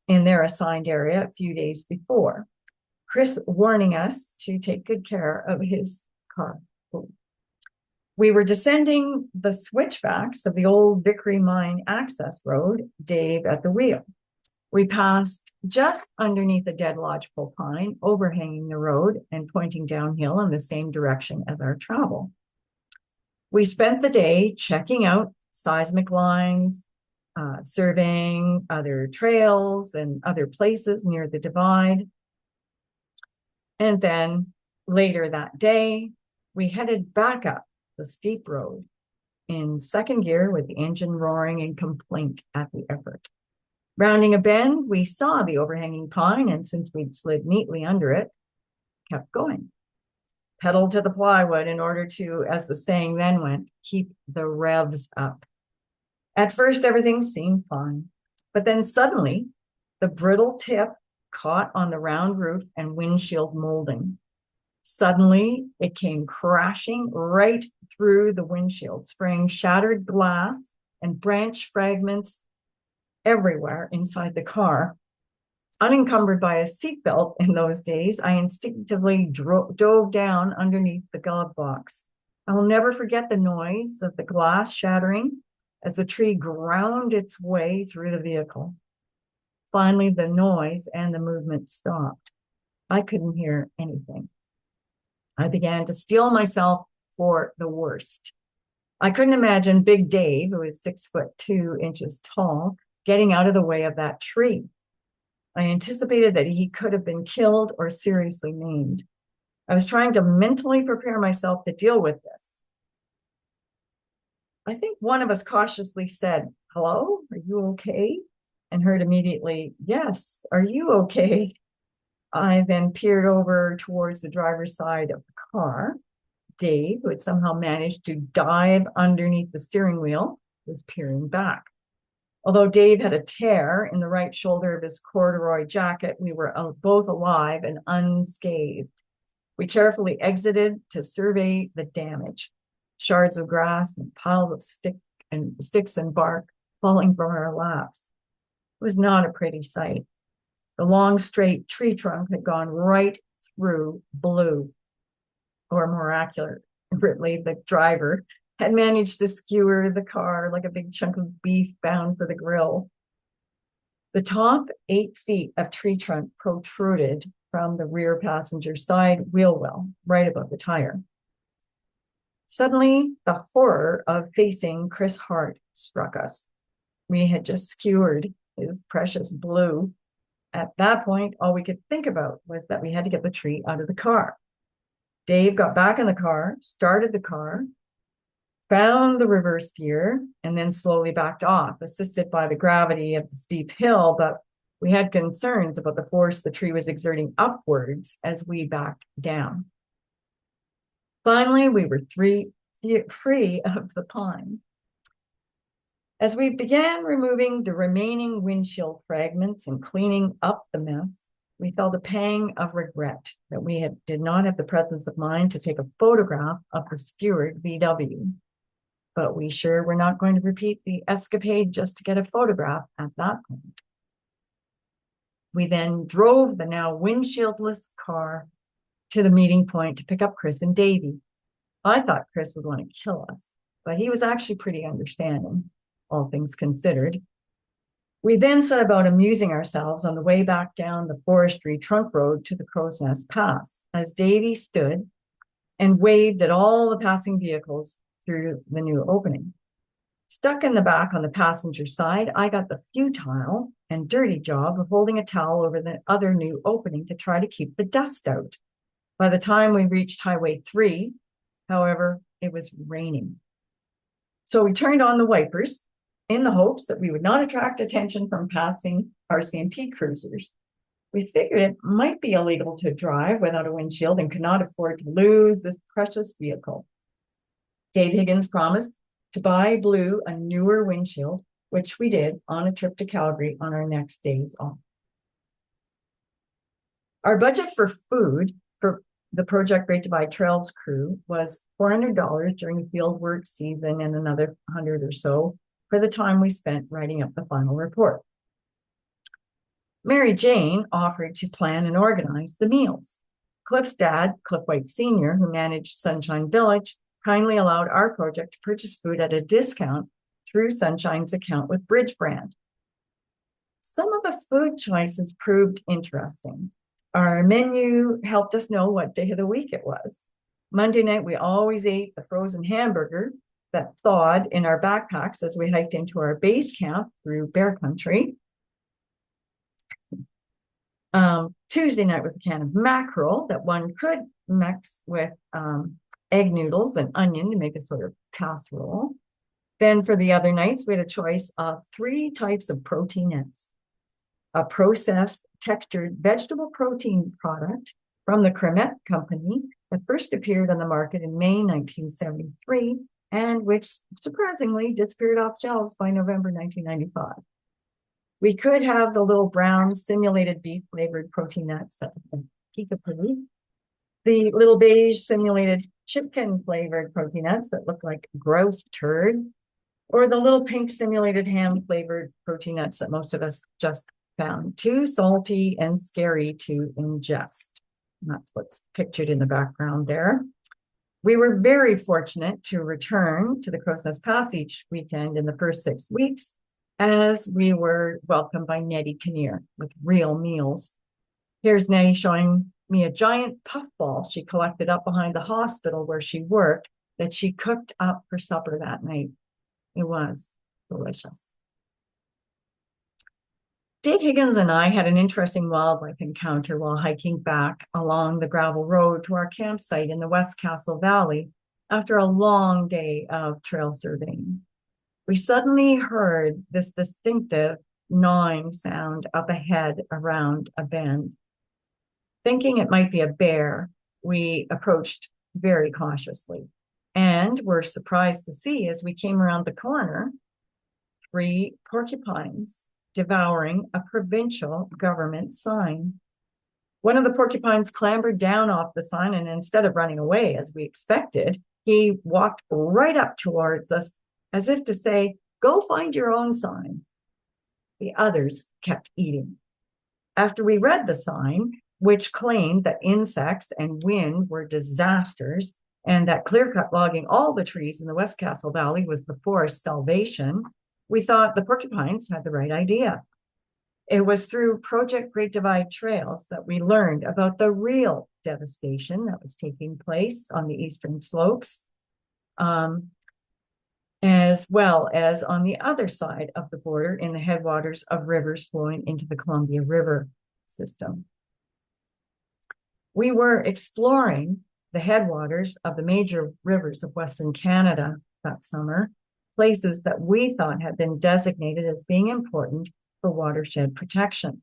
in their assigned area a few days before. Chris warning us to take good care of his car. We were descending the switchbacks of the old Vickery Mine access road, Dave at the wheel. We passed just underneath a dead lodgepole pine overhanging the road and pointing downhill in the same direction as our travel. We spent the day checking out seismic lines, surveying other trails and other places near the divide. And then later that day, we headed back up the steep road. in second gear with the engine roaring in complaint at the effort. Rounding a bend, we saw the overhanging pine, and since we'd slid neatly under it, kept going. Pedal to the plywood in order to, as the saying then went, keep the revs up. At first, everything seemed fine, but then suddenly the brittle tip caught on the round roof and windshield molding. Suddenly, it came crashing right through the windshield, spraying shattered glass and branch fragments everywhere inside the car. Unencumbered by a seatbelt in those days, I instinctively dove down underneath the glove box. I will never forget the noise of the glass shattering as the tree ground its way through the vehicle. Finally, the noise and the movement stopped. I couldn't hear anything. I began to steel myself for the worst. I couldn't imagine Big Dave, who is 6'2" tall, getting out of the way of that tree. I anticipated that he could have been killed or seriously maimed. I was trying to mentally prepare myself to deal with this. I think one of us cautiously said, "Hello, are you okay?" And heard immediately, "Yes, are you okay?" I then peered over towards the driver's side of the car. Dave, who had somehow managed to dive underneath the steering wheel, was peering back. Although Dave had a tear in the right shoulder of his corduroy jacket, we were both alive and unscathed. We carefully exited to survey the damage. Shards of grass and piles of sticks and bark falling from our laps. It was not a pretty sight. The long, straight tree trunk had gone right through Blue, or more accurately, the driver had managed to skewer the car like a big chunk of beef bound for the grill. The top 8 feet of tree trunk protruded from the rear passenger side wheel well, right above the tire. Suddenly, the horror of facing Chris Hart struck us. We had just skewered his precious Blue. At that point, all we could think about was that we had to get the tree out of the car. Dave got back in the car, started the car, found the reverse gear, and then slowly backed off, assisted by the gravity of the steep hill, but we had concerns about the force the tree was exerting upwards as we backed down. Finally, we were free of the pine. As we began removing the remaining windshield fragments and cleaning up the mess, we felt a pang of regret that we did not have the presence of mind to take a photograph of the skewered VW. But we sure were not going to repeat the escapade just to get a photograph at that point. We then drove the now windshieldless car to the meeting point to pick up Chris and Davey. I thought Chris would want to kill us, but he was actually pretty understanding, all things considered. We then set about amusing ourselves on the way back down the forestry trunk road to the Crow's Nest Pass, as Davey stood and waved at all the passing vehicles through the new opening. Stuck in the back on the passenger side, I got the futile and dirty job of holding a towel over the other new opening to try to keep the dust out. By the time we reached Highway 3, however, it was raining. So we turned on the wipers in the hopes that we would not attract attention from passing RCMP cruisers. We figured it might be illegal to drive without a windshield and could not afford to lose this precious vehicle. Dave Higgins promised to buy Blue a newer windshield, which we did on a trip to Calgary on our next days off. Our budget for food for the Project Great Divide Trails crew was $400 during the field work season and another $100 or so for the time we spent writing up the final report. Mary Jane offered to plan and organize the meals. Cliff's dad, Cliff White Sr., who managed Sunshine Village, kindly allowed our project to purchase food at a discount through Sunshine's account with Bridge Brand. Some of the food choices proved interesting. Our menu helped us know what day of the week it was. Monday night, we always ate the frozen hamburger that thawed in our backpacks as we hiked into our base camp through bear country. Tuesday night was a can of mackerel that one could mix with egg noodles and onion to make a sort of casserole. Then for the other nights, we had a choice of 3 types of proteinettes. A processed textured vegetable protein product from the Cremette Company that first appeared on the market in May 1973 and which surprisingly disappeared off shelves by November 1995. We could have the little brown simulated beef flavored proteinettes that Peekapoo, the little beige simulated chicken flavored proteinettes that look like gross turds, or the little pink simulated ham flavored proteinettes that most of us just found too salty and scary to ingest. And that's what's pictured in the background there. We were very fortunate to return to the Crow's Nest Pass each weekend in the first 6 weeks, as we were welcomed by Nettie Kinnear with real meals. Here's Nettie showing me a giant puffball she collected up behind the hospital where she worked that she cooked up for supper that night. It was delicious. Dave Higgins and I had an interesting wildlife encounter while hiking back along the gravel road to our campsite in the West Castle Valley after a long day of trail surveying. We suddenly heard this distinctive gnawing sound up ahead around a bend. Thinking it might be a bear, we approached very cautiously and were surprised to see as we came around the corner, 3 porcupines devouring a provincial government sign. One of the porcupines clambered down off the sign, and instead of running away as we expected, he walked right up towards us as if to say, "Go find your own sign." The others kept eating. After we read the sign, which claimed that insects and wind were disasters and that clear-cut logging all the trees in the West Castle Valley was the forest's salvation, we thought the porcupines had the right idea. It was through Project Great Divide Trails that we learned about the real devastation that was taking place on the eastern slopes, as well as on the other side of the border in the headwaters of rivers flowing into the Columbia River system. We were exploring the headwaters of the major rivers of Western Canada that summer, places that we thought had been designated as being important for watershed protection.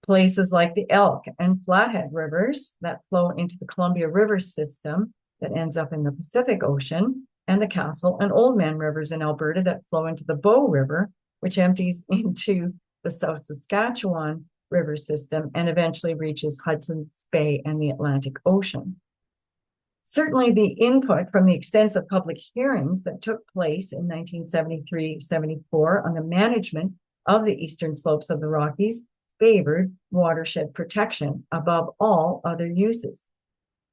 Places like the Elk and Flathead rivers that flow into the Columbia River system that ends up in the Pacific Ocean, and the Castle and Oldman rivers in Alberta that flow into the Bow River, which empties into the South Saskatchewan river system and eventually reaches Hudson's Bay and the Atlantic Ocean. Certainly the input from the extensive public hearings that took place in 1973-74 on the management of the eastern slopes of the Rockies favored watershed protection above all other uses.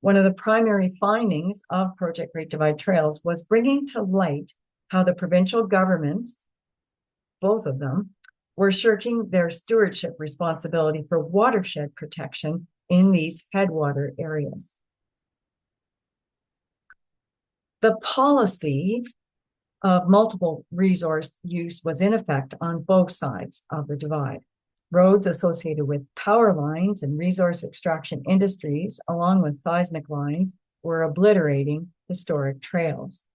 One of the primary findings of Project Great Divide Trails was bringing to light how the provincial governments, both of them, were shirking their stewardship responsibility for watershed protection in these headwater areas. The policy of multiple resource use was in effect on both sides of the divide. Roads associated with power lines and resource extraction industries, along with seismic lines, were obliterating historic trails.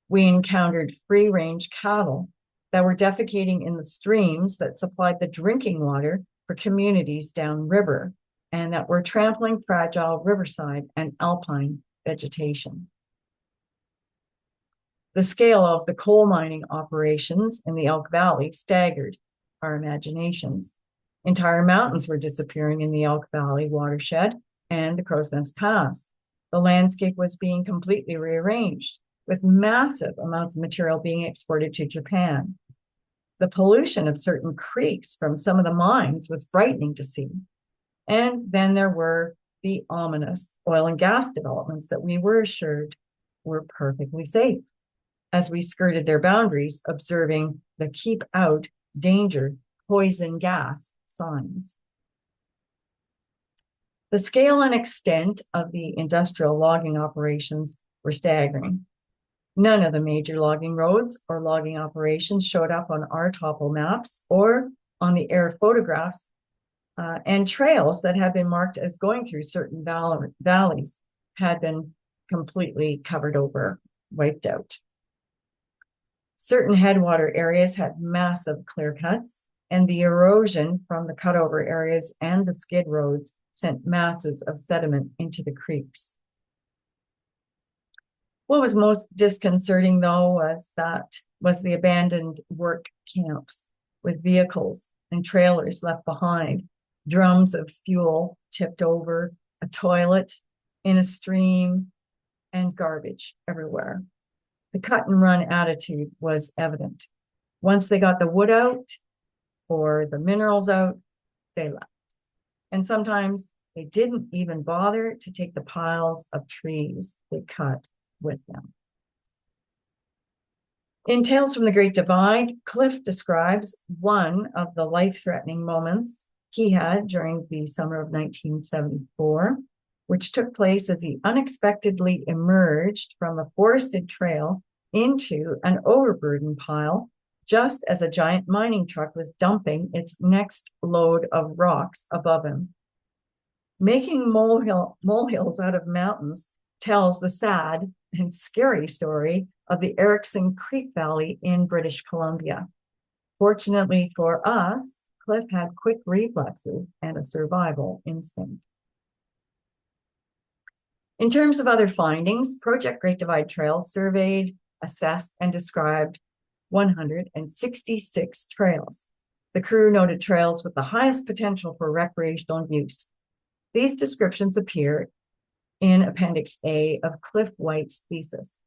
We encountered free-range cattle that were defecating in the streams that supplied the drinking water for communities downriver, and that were trampling fragile riverside and alpine vegetation. The scale of the coal mining operations in the Elk Valley staggered our imaginations. Entire mountains were disappearing in the Elk Valley watershed and the Crow's Nest Pass. The landscape was being completely rearranged, with massive amounts of material being exported to Japan. The pollution of certain creeks from some of the mines was frightening to see. And then there were the ominous oil and gas developments that we were assured were perfectly safe, as we skirted their boundaries, observing the keep out, danger, poison gas signs. The scale and extent of the industrial logging operations were staggering. None of the major logging roads or logging operations showed up on our topo maps or on the air photographs, and trails that had been marked as going through certain valleys had been completely covered over, wiped out. Certain headwater areas had massive clear cuts, and the erosion from the cutover areas and the skid roads sent masses of sediment into the creeks. What was most disconcerting, though, was the abandoned work camps with vehicles and trailers left behind, drums of fuel tipped over, a toilet in a stream, and garbage everywhere. The cut and run attitude was evident. Once they got the wood out or the minerals out, they left. And sometimes they didn't even bother to take the piles of trees they cut with them. In Tales from the Great Divide, Cliff describes one of the life-threatening moments he had during the summer of 1974, which took place as he unexpectedly emerged from a forested trail into an overburden pile just as a giant mining truck was dumping its next load of rocks above him. Making molehills out of mountains tells the sad and scary story of the Erickson Creek Valley in British Columbia. Fortunately for us, Cliff had quick reflexes and a survival instinct. In terms of other findings, Project Great Divide Trail surveyed, assessed, and described 166 trails. The crew noted trails with the highest potential for recreational use. These descriptions appear in Appendix A of Cliff White's thesis.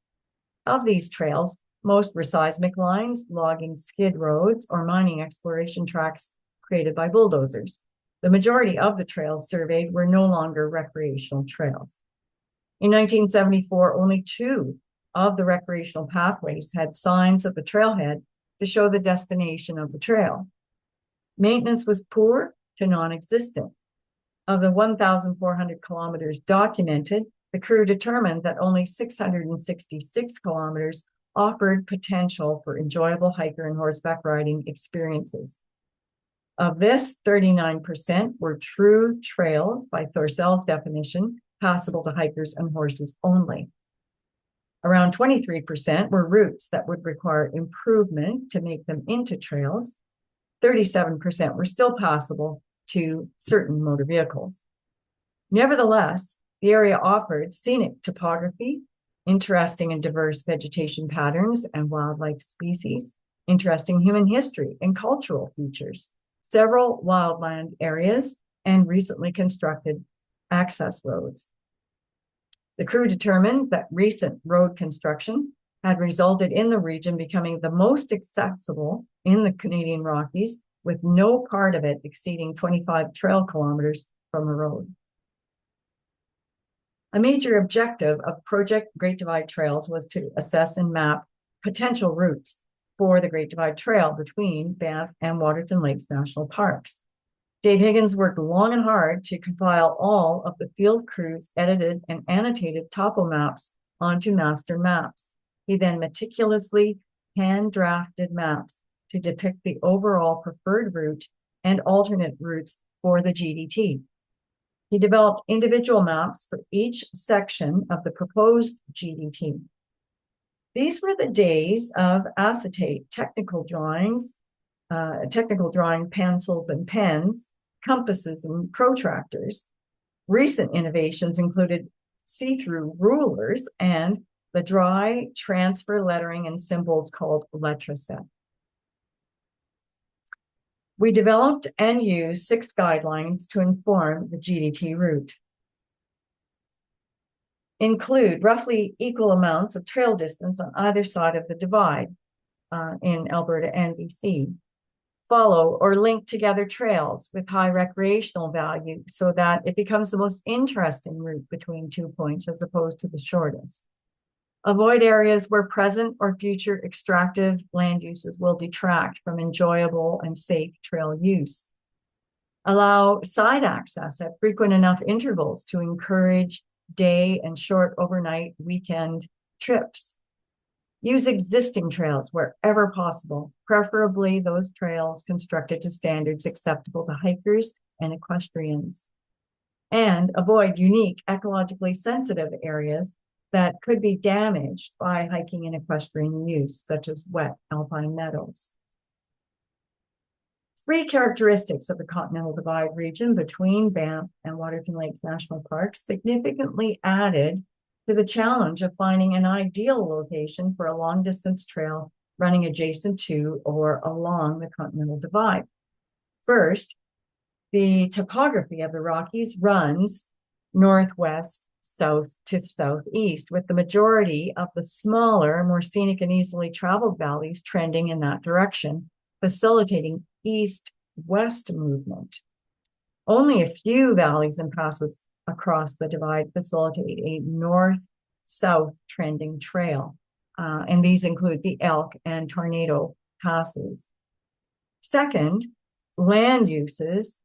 Of these trails, most were seismic lines, logging skid roads, or mining exploration tracks created by bulldozers. The majority of the trails surveyed were no longer recreational trails. In 1974, only 2 of the recreational pathways had signs at the trailhead to show the destination of the trail. Maintenance was poor to non-existent. Of the 1,400 kilometers documented, the crew determined that only 666 kilometers offered potential for enjoyable hiker and horseback riding experiences. Of this, 39% were true trails by Thorcell's definition, passable to hikers and horses only. Around 23% were routes that would require improvement to make them into trails. 37% were still passable to certain motor vehicles. Nevertheless, the area offered scenic topography, interesting and diverse vegetation patterns and wildlife species, interesting human history and cultural features, several wildland areas, and recently constructed access roads. The crew determined that recent road construction had resulted in the region becoming the most accessible in the Canadian Rockies, with no part of it exceeding 25 trail kilometers from a road. A major objective of Project Great Divide Trails was to assess and map potential routes for the Great Divide Trail between Banff and Waterton Lakes National Parks. Dave Higgins worked long and hard to compile all of the field crew's edited and annotated topo maps onto master maps. He then meticulously hand-drafted maps to depict the overall preferred route and alternate routes for the GDT. He developed individual maps for each section of the proposed GDT. These were the days of acetate technical drawing pencils and pens, compasses and protractors. Recent innovations included see-through rulers and the dry transfer lettering and symbols called letraset. We developed and used 6 guidelines to inform the GDT route. Include roughly equal amounts of trail distance on either side of the divide in Alberta and BC. Follow or link together trails with high recreational value so that it becomes the most interesting route between 2 points as opposed to the shortest. Avoid areas where present or future extractive land uses will detract from enjoyable and safe trail use. Allow side access at frequent enough intervals to encourage day and short overnight weekend trips. Use existing trails wherever possible, preferably those trails constructed to standards acceptable to hikers and equestrians. And avoid unique, ecologically sensitive areas that could be damaged by hiking and equestrian use, such as wet alpine meadows. Three characteristics of the Continental Divide region between Banff and Waterton Lakes National Park significantly added to the challenge of finding an ideal location for a long-distance trail running adjacent to or along the Continental Divide. First, the topography of the Rockies runs northwest, south to southeast, with the majority of the smaller, more scenic and easily traveled valleys trending in that direction, facilitating east-west movement. Only a few valleys and passes across the divide facilitate a north-south trending trail, and these include the Elk and Tornado passes. Second, land uses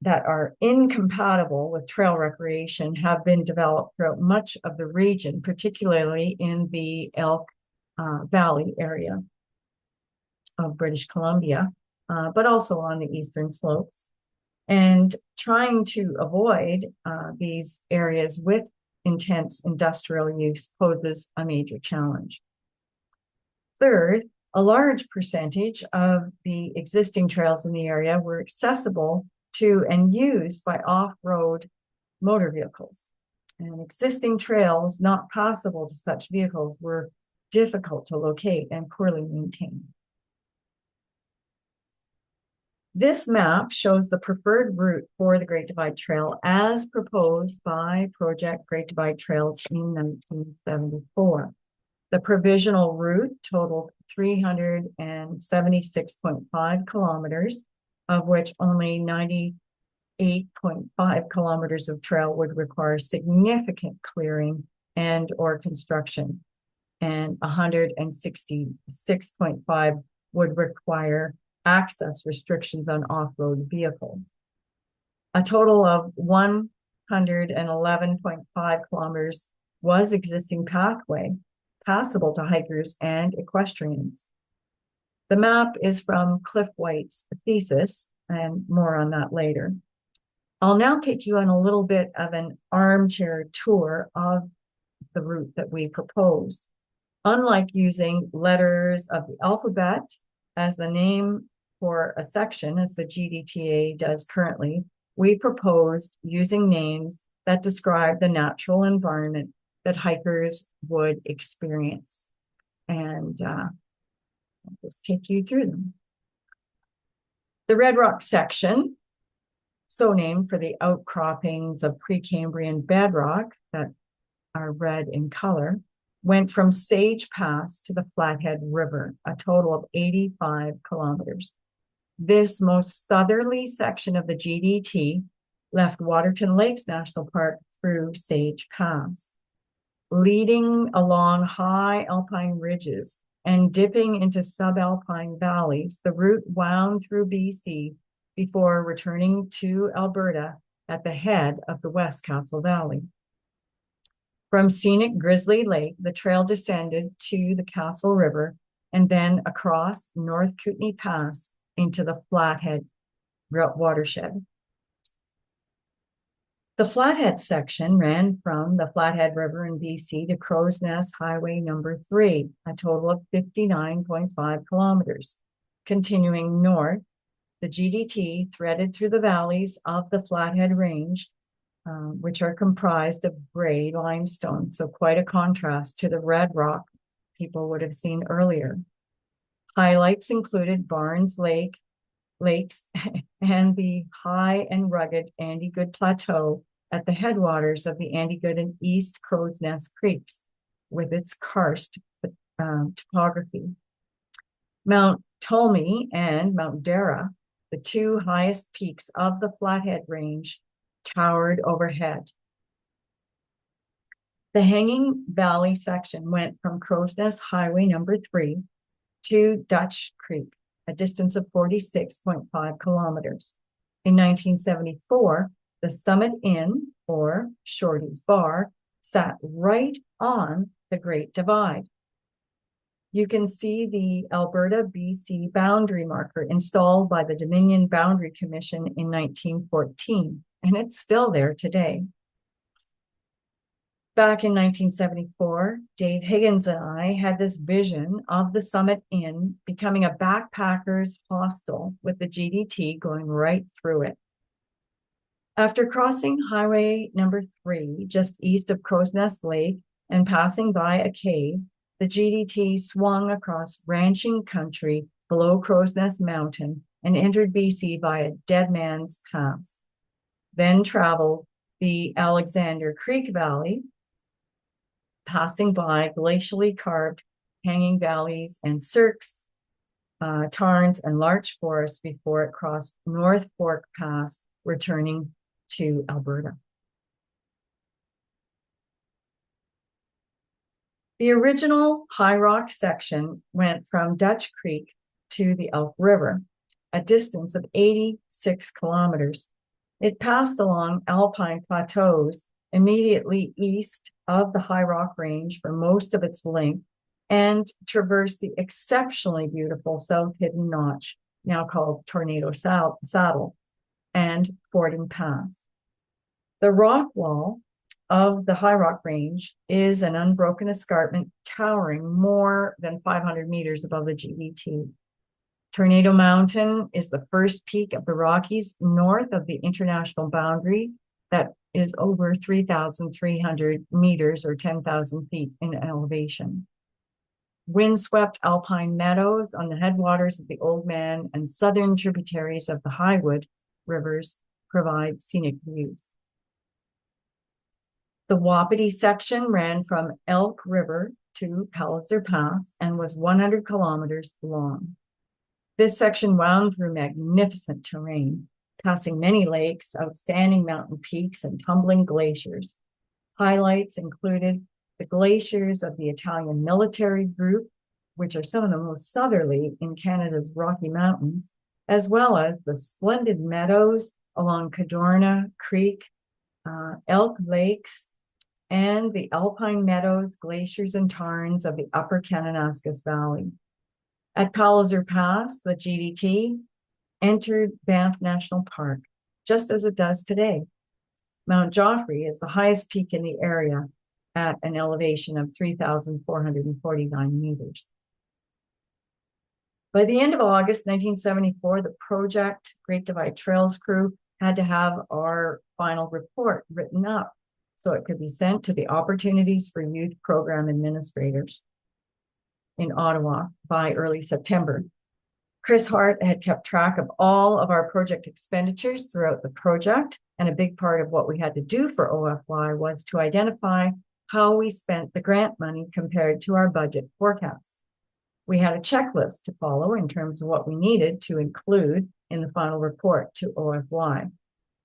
that are incompatible with trail recreation have been developed throughout much of the region, particularly in the Elk Valley area of British Columbia, but also on the eastern slopes. And trying to avoid these areas with intense industrial use poses a major challenge. Third, a large percentage of the existing trails in the area were accessible to and used by off-road motor vehicles. And existing trails not passable to such vehicles were difficult to locate and poorly maintained. This map shows the preferred route for the Great Divide Trail as proposed by Project Great Divide Trails in 1974. The provisional route totaled 376.5 kilometers, of which only 98.5 kilometers of trail would require significant clearing and or construction, and 166.5 would require access restrictions on off-road vehicles. A total of 111.5 kilometers was existing pathway passable to hikers and equestrians. The map is from Cliff White's thesis, and more on that later. I'll now take you on a little bit of an armchair tour of the route that we proposed. Unlike using letters of the alphabet as the name for a section, as the GDTA does currently, we proposed using names that describe the natural environment that hikers would experience. And I'll just take you through them. The Red Rock section, so named for the outcroppings of Precambrian bedrock that are red in color, went from Sage Pass to the Flathead River, a total of 85 kilometers. This most southerly section of the GDT left Waterton Lakes National Park through Sage Pass. Leading along high alpine ridges and dipping into subalpine valleys, the route wound through BC before returning to Alberta at the head of the West Castle Valley. From scenic Grizzly Lake, the trail descended to the Castle River and then across North Kootenay Pass into the Flathead watershed. The Flathead section ran from the Flathead River in BC to Crow's Nest Highway number 3, a total of 59.5 kilometers. Continuing north, the GDT threaded through the valleys of the Flathead Range, which are comprised of gray limestone, so quite a contrast to the red rock people would have seen earlier. Highlights included Barnes Lakes and the high and rugged Andy Good Plateau at the headwaters of the Andy Good and East Crow's Nest Creeks, with its karst topography. Mount Tolmie and Mount Dara, the two highest peaks of the Flathead Range, towered overhead. The Hanging Valley section went from Crow's Nest Highway number 3 to Dutch Creek, a distance of 46.5 kilometers. In 1974, the Summit Inn, or Shorty's Bar, sat right on the Great Divide. You can see the Alberta-BC boundary marker installed by the Dominion Boundary Commission in 1914, and it's still there today. Back in 1974, Dave Higgins and I had this vision of the Summit Inn becoming a backpackers hostel with the GDT going right through it. After crossing Highway number 3, just east of Crow's Nest Lake, and passing by a cave, the GDT swung across ranching country below Crow's Nest Mountain and entered BC via Dead Man's Pass. Then traveled the Alexander Creek Valley, passing by glacially carved hanging valleys and cirques, tarns, and larch forests before it crossed North Fork Pass, returning to Alberta. The original High Rock section went from Dutch Creek to the Elk River, a distance of 86 kilometers. It passed along alpine plateaus immediately east of the High Rock Range for most of its length and traversed the exceptionally beautiful South Hidden Notch, now called Tornado Saddle, and Fording Pass. The rock wall of the High Rock Range is an unbroken escarpment towering more than 500 meters above the GDT. Tornado Mountain is the first peak of the Rockies north of the international boundary that is over 3,300 meters or 10,000 feet in elevation. Windswept alpine meadows on the headwaters of the Old Man and southern tributaries of the Highwood rivers provide scenic views. The Wapiti section ran from Elk River to Palliser Pass and was 100 kilometers long. This section wound through magnificent terrain, passing many lakes, outstanding mountain peaks, and tumbling glaciers. Highlights included the glaciers of the Italian military group, which are some of the most southerly in Canada's Rocky Mountains, as well as the splendid meadows along Cadorna Creek, Elk Lakes, and the alpine meadows, glaciers, and tarns of the Upper Kananaskis Valley. At Palliser Pass, the GDT entered Banff National Park, just as it does today. Mount Joffre is the highest peak in the area at an elevation of 3,449 meters. By the end of August 1974, the project Great Divide Trails crew had to have our final report written up so it could be sent to the Opportunities for Youth Program administrators in Ottawa by early September. Chris Hart had kept track of all of our project expenditures throughout the project, and a big part of what we had to do for OFY was to identify how we spent the grant money compared to our budget forecasts. We had a checklist to follow in terms of what we needed to include in the final report to OFY.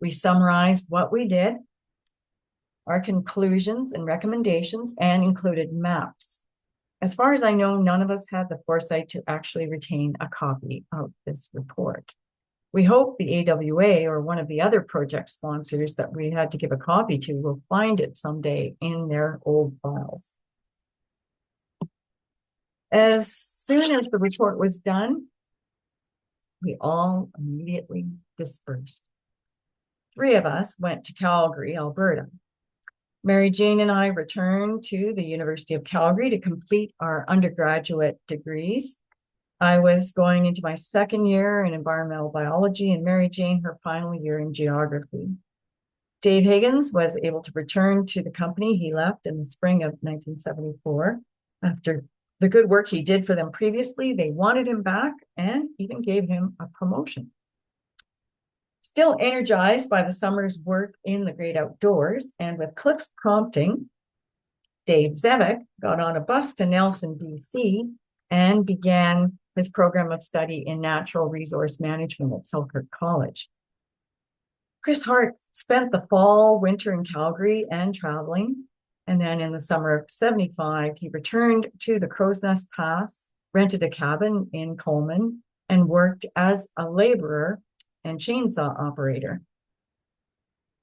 We summarized what we did, our conclusions and recommendations, and included maps. As far as I know, none of us had the foresight to actually retain a copy of this report. We hope the AWA or one of the other project sponsors that we had to give a copy to will find it someday in their old files. As soon as the report was done, we all immediately dispersed. 3 of us went to Calgary, Alberta. Mary Jane and I returned to the University of Calgary to complete our undergraduate degrees. I was going into my second year in environmental biology, and Mary Jane her final year in geography. Dave Higgins was able to return to the company he left in the spring of 1974. After the good work he did for them previously, they wanted him back and even gave him a promotion. Still energized by the summer's work in the great outdoors, and with Cliff's prompting, Dave Zevick got on a bus to Nelson, BC, and began his program of study in natural resource management at Selkirk College. Chris Hart spent the fall, winter in Calgary and traveling, and then in the summer of 75, he returned to the Crow's Nest Pass, rented a cabin in Coleman, and worked as a laborer and chainsaw operator.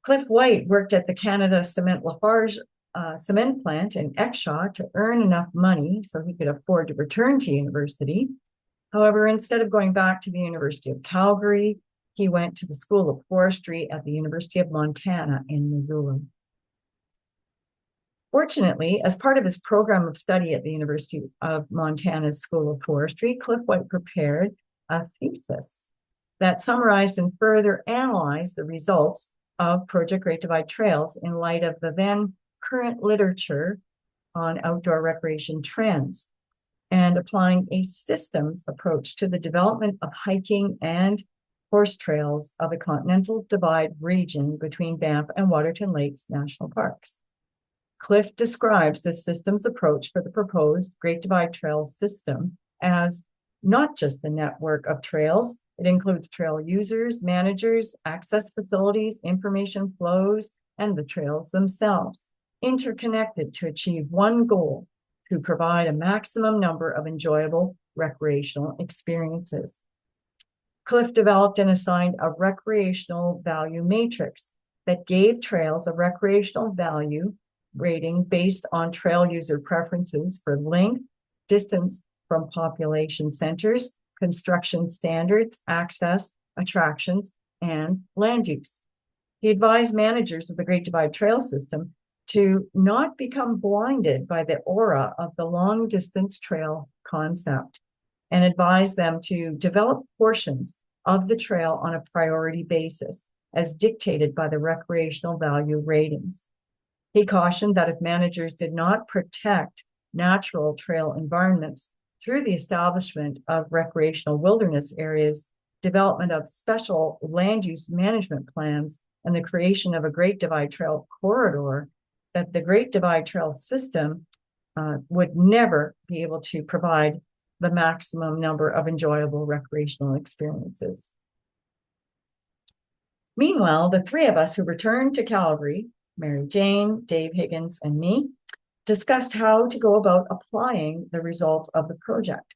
Cliff White worked at the Canada Cement Lafarge cement plant in Exshaw to earn enough money so he could afford to return to university. However, instead of going back to the University of Calgary, he went to the School of Forestry at the University of Montana in Missoula. Fortunately, as part of his program of study at the University of Montana's School of Forestry, Cliff White prepared a thesis that summarized and further analyzed the results of Project Great Divide Trails in light of the then current literature on outdoor recreation trends, and applying a systems approach to the development of hiking and horse trails of the Continental Divide region between Banff and Waterton Lakes National Parks. Cliff describes the systems approach for the proposed Great Divide Trail system as not just a network of trails. It includes trail users, managers, access facilities, information flows, and the trails themselves, interconnected to achieve one goal: to provide a maximum number of enjoyable recreational experiences. Cliff developed and assigned a recreational value matrix that gave trails a recreational value rating based on trail user preferences for length, distance from population centers, construction standards, access, attractions, and land use. He advised managers of the Great Divide Trail system to not become blinded by the aura of the long distance trail concept, and advised them to develop portions of the trail on a priority basis as dictated by the recreational value ratings. He cautioned that if managers did not protect natural trail environments through the establishment of recreational wilderness areas, development of special land use management plans, and the creation of a Great Divide Trail corridor, that the Great Divide Trail system would never be able to provide the maximum number of enjoyable recreational experiences. Meanwhile, the three of us who returned to Calgary, Mary Jane, Dave Higgins, and me, discussed how to go about applying the results of the project.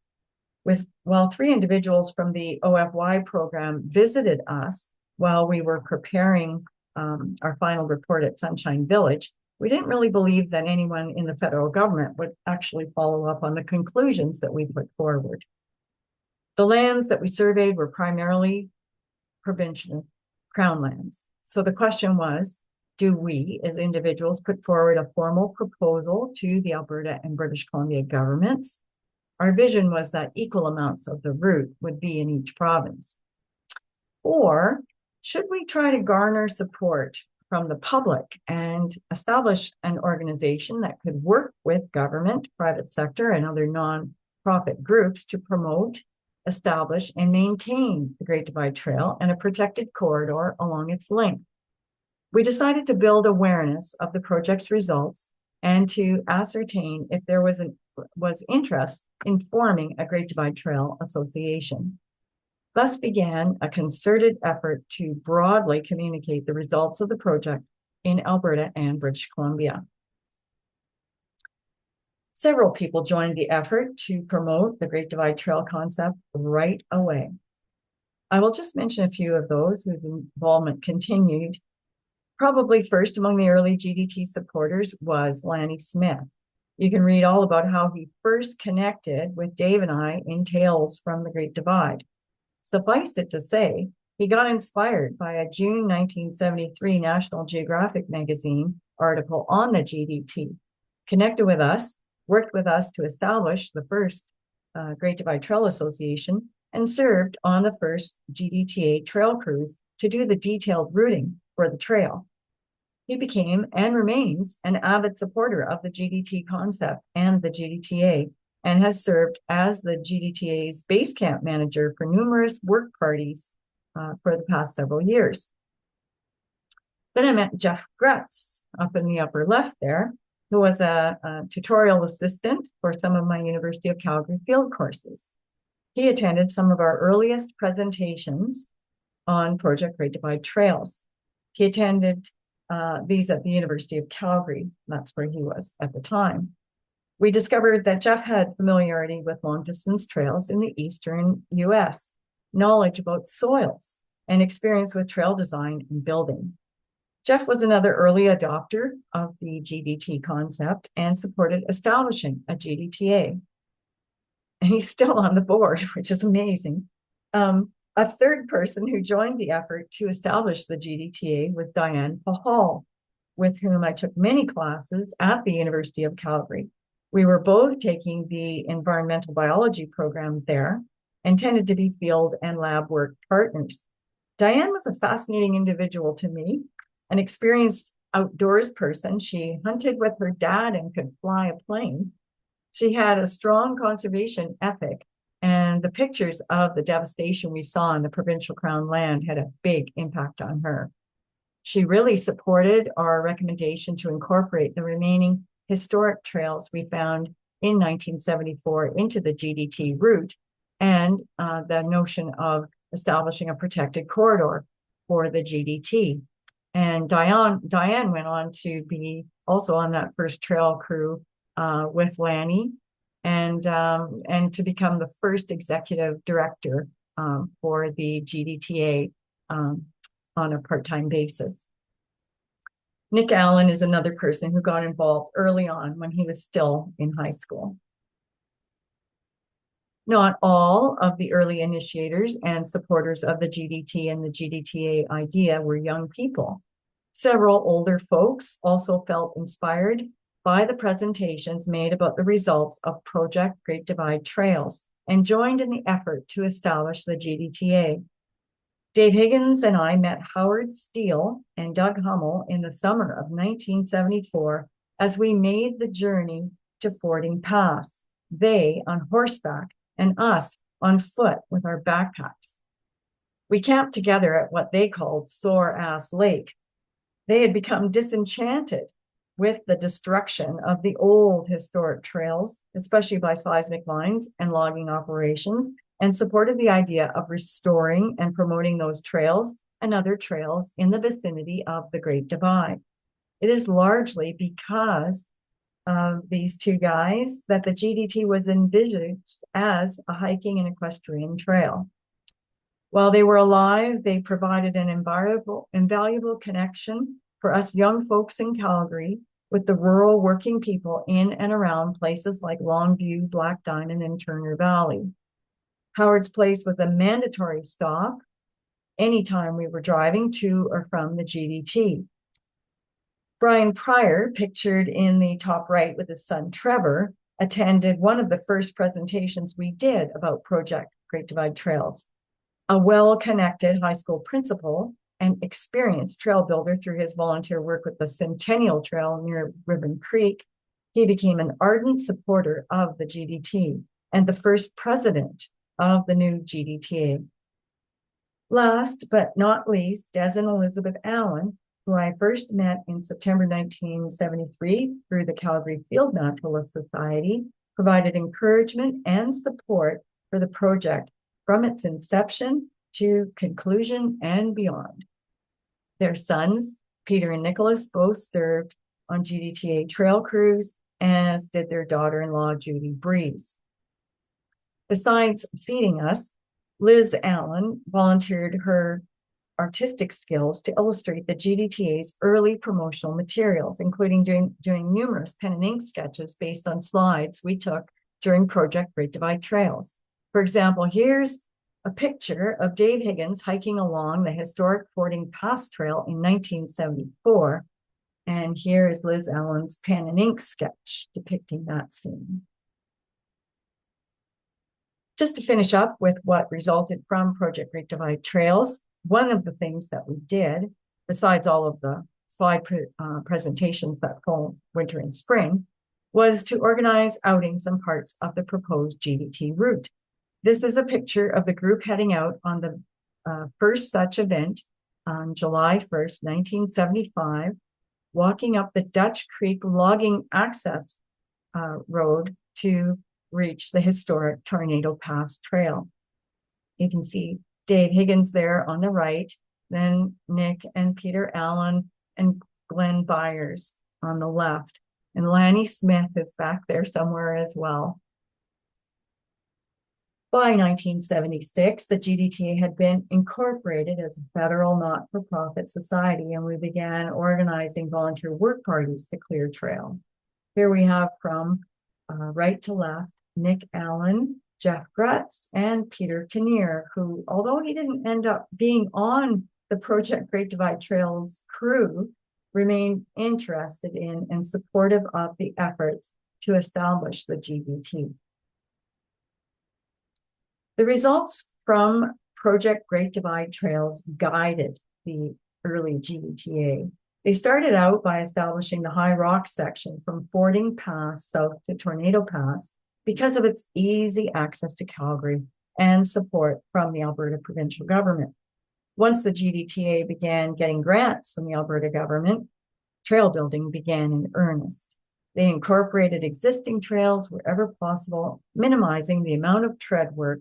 While three individuals from the OFY program visited us while we were preparing our final report at Sunshine Village, we didn't really believe that anyone in the federal government would actually follow up on the conclusions that we put forward. The lands that we surveyed were primarily provincial crown lands. So the question was, do we as individuals put forward a formal proposal to the Alberta and British Columbia governments? Our vision was that equal amounts of the route would be in each province. Or should we try to garner support from the public and establish an organization that could work with government, private sector, and other non-profit groups to promote, establish, and maintain the Great Divide Trail and a protected corridor along its length? We decided to build awareness of the project's results and to ascertain if there was interest in forming a Great Divide Trail Association. Thus began a concerted effort to broadly communicate the results of the project in Alberta and British Columbia. Several people joined the effort to promote the Great Divide Trail concept right away. I will just mention a few of those whose involvement continued. Probably first among the early GDT supporters was Lanny Smith. You can read all about how he first connected with Dave and I in Tales from the Great Divide. Suffice it to say, he got inspired by a June 1973 National Geographic magazine article on the GDT, connected with us, worked with us to establish the first Great Divide Trail Association, and served on the first GDTA trail cruise to do the detailed routing for the trail. He became and remains an avid supporter of the GDT concept and the GDTA, and has served as the GDTA's base camp manager for numerous work parties for the past several years. Then I met Jeff Gretz up in the upper left there, who was a tutorial assistant for some of my University of Calgary field courses. He attended some of our earliest presentations on Project Great Divide Trails. He attended these at the University of Calgary. That's where he was at the time. We discovered that Jeff had familiarity with long-distance trails in the eastern U.S., knowledge about soils, and experience with trail design and building. Jeff was another early adopter of the GDT concept and supported establishing a GDTA. And he's still on the board, which is amazing. A third person who joined the effort to establish the GDTA was Diane Pahal. with whom I took many classes at the University of Calgary. We were both taking the environmental biology program there and tended to be field and lab work partners. Diane was a fascinating individual to me, an experienced outdoors person. She hunted with her dad and could fly a plane. She had a strong conservation ethic, and the pictures of the devastation we saw on the provincial crown land had a big impact on her. She really supported our recommendation to incorporate the remaining historic trails we found in 1974 into the GDT route, and the notion of establishing a protected corridor for the GDT. And Diane went on to be also on that first trail crew with Lanny, and to become the first executive director for the GDTA on a part-time basis. Nick Allen is another person who got involved early on when he was still in high school. Not all of the early initiators and supporters of the GDT and the GDTA idea were young people. Several older folks also felt inspired by the presentations made about the results of Project Great Divide Trails and joined in the effort to establish the GDTA. Dave Higgins and I met Howard Steele and Doug Hummel in the summer of 1974 as we made the journey to Fording Pass, they on horseback and us on foot with our backpacks. We camped together at what they called Sore Ass Lake. They had become disenchanted with the destruction of the old historic trails, especially by seismic mines and logging operations, and supported the idea of restoring and promoting those trails and other trails in the vicinity of the Great Divide. It is largely because of these two guys that the GDT was envisaged as a hiking and equestrian trail. While they were alive, they provided an invaluable connection for us young folks in Calgary with the rural working people in and around places like Longview, Black Diamond, and Turner Valley. Howard's Place was a mandatory stop anytime we were driving to or from the GDT. Brian Pryor, pictured in the top right with his son Trevor, attended one of the first presentations we did about Project Great Divide Trails. A well-connected high school principal and experienced trail builder through his volunteer work with the Centennial Trail near Ribbon Creek, he became an ardent supporter of the GDT and the first president of the new GDTA. Last but not least, Des and Elizabeth Allen, who I first met in September 1973 through the Calgary Field Naturalist Society, provided encouragement and support for the project from its inception to conclusion and beyond. Their sons, Peter and Nicholas, both served on GDTA trail crews, as did their daughter-in-law, Judy Breeze. Besides feeding us, Liz Allen volunteered her artistic skills to illustrate the GDTA's early promotional materials, including doing numerous pen and ink sketches based on slides we took during Project Great Divide Trails. For example, here's a picture of Dave Higgins hiking along the historic Fording Pass Trail in 1974. And here is Liz Allen's pen and ink sketch depicting that scene. Just to finish up with what resulted from Project Great Divide Trails, one of the things that we did, besides all of the slide presentations that fall, winter, and spring, was to organize outings and parts of the proposed GDT route. This is a picture of the group heading out on the first such event on July 1st, 1975, walking up the Dutch Creek logging access road to reach the historic Tornado Pass Trail. You can see Dave Higgins there on the right, then Nick and Peter Allen and Glenn Byers on the left. And Lanny Smith is back there somewhere as well. By 1976, the GDTA had been incorporated as a federal not-for-profit society, and we began organizing volunteer work parties to clear trail. Here we have from right to left, Nick Allen, Jeff Grutz, and Peter Kinnear, who, although he didn't end up being on the Project Great Divide Trails crew, remained interested in and supportive of the efforts to establish the GDT. The results from Project Great Divide Trails guided the early GDTA. They started out by establishing the High Rock section from Fording Pass south to Tornado Pass because of its easy access to Calgary and support from the Alberta provincial government. Once the GDTA began getting grants from the Alberta government, trail building began in earnest. They incorporated existing trails wherever possible, minimizing the amount of tread work.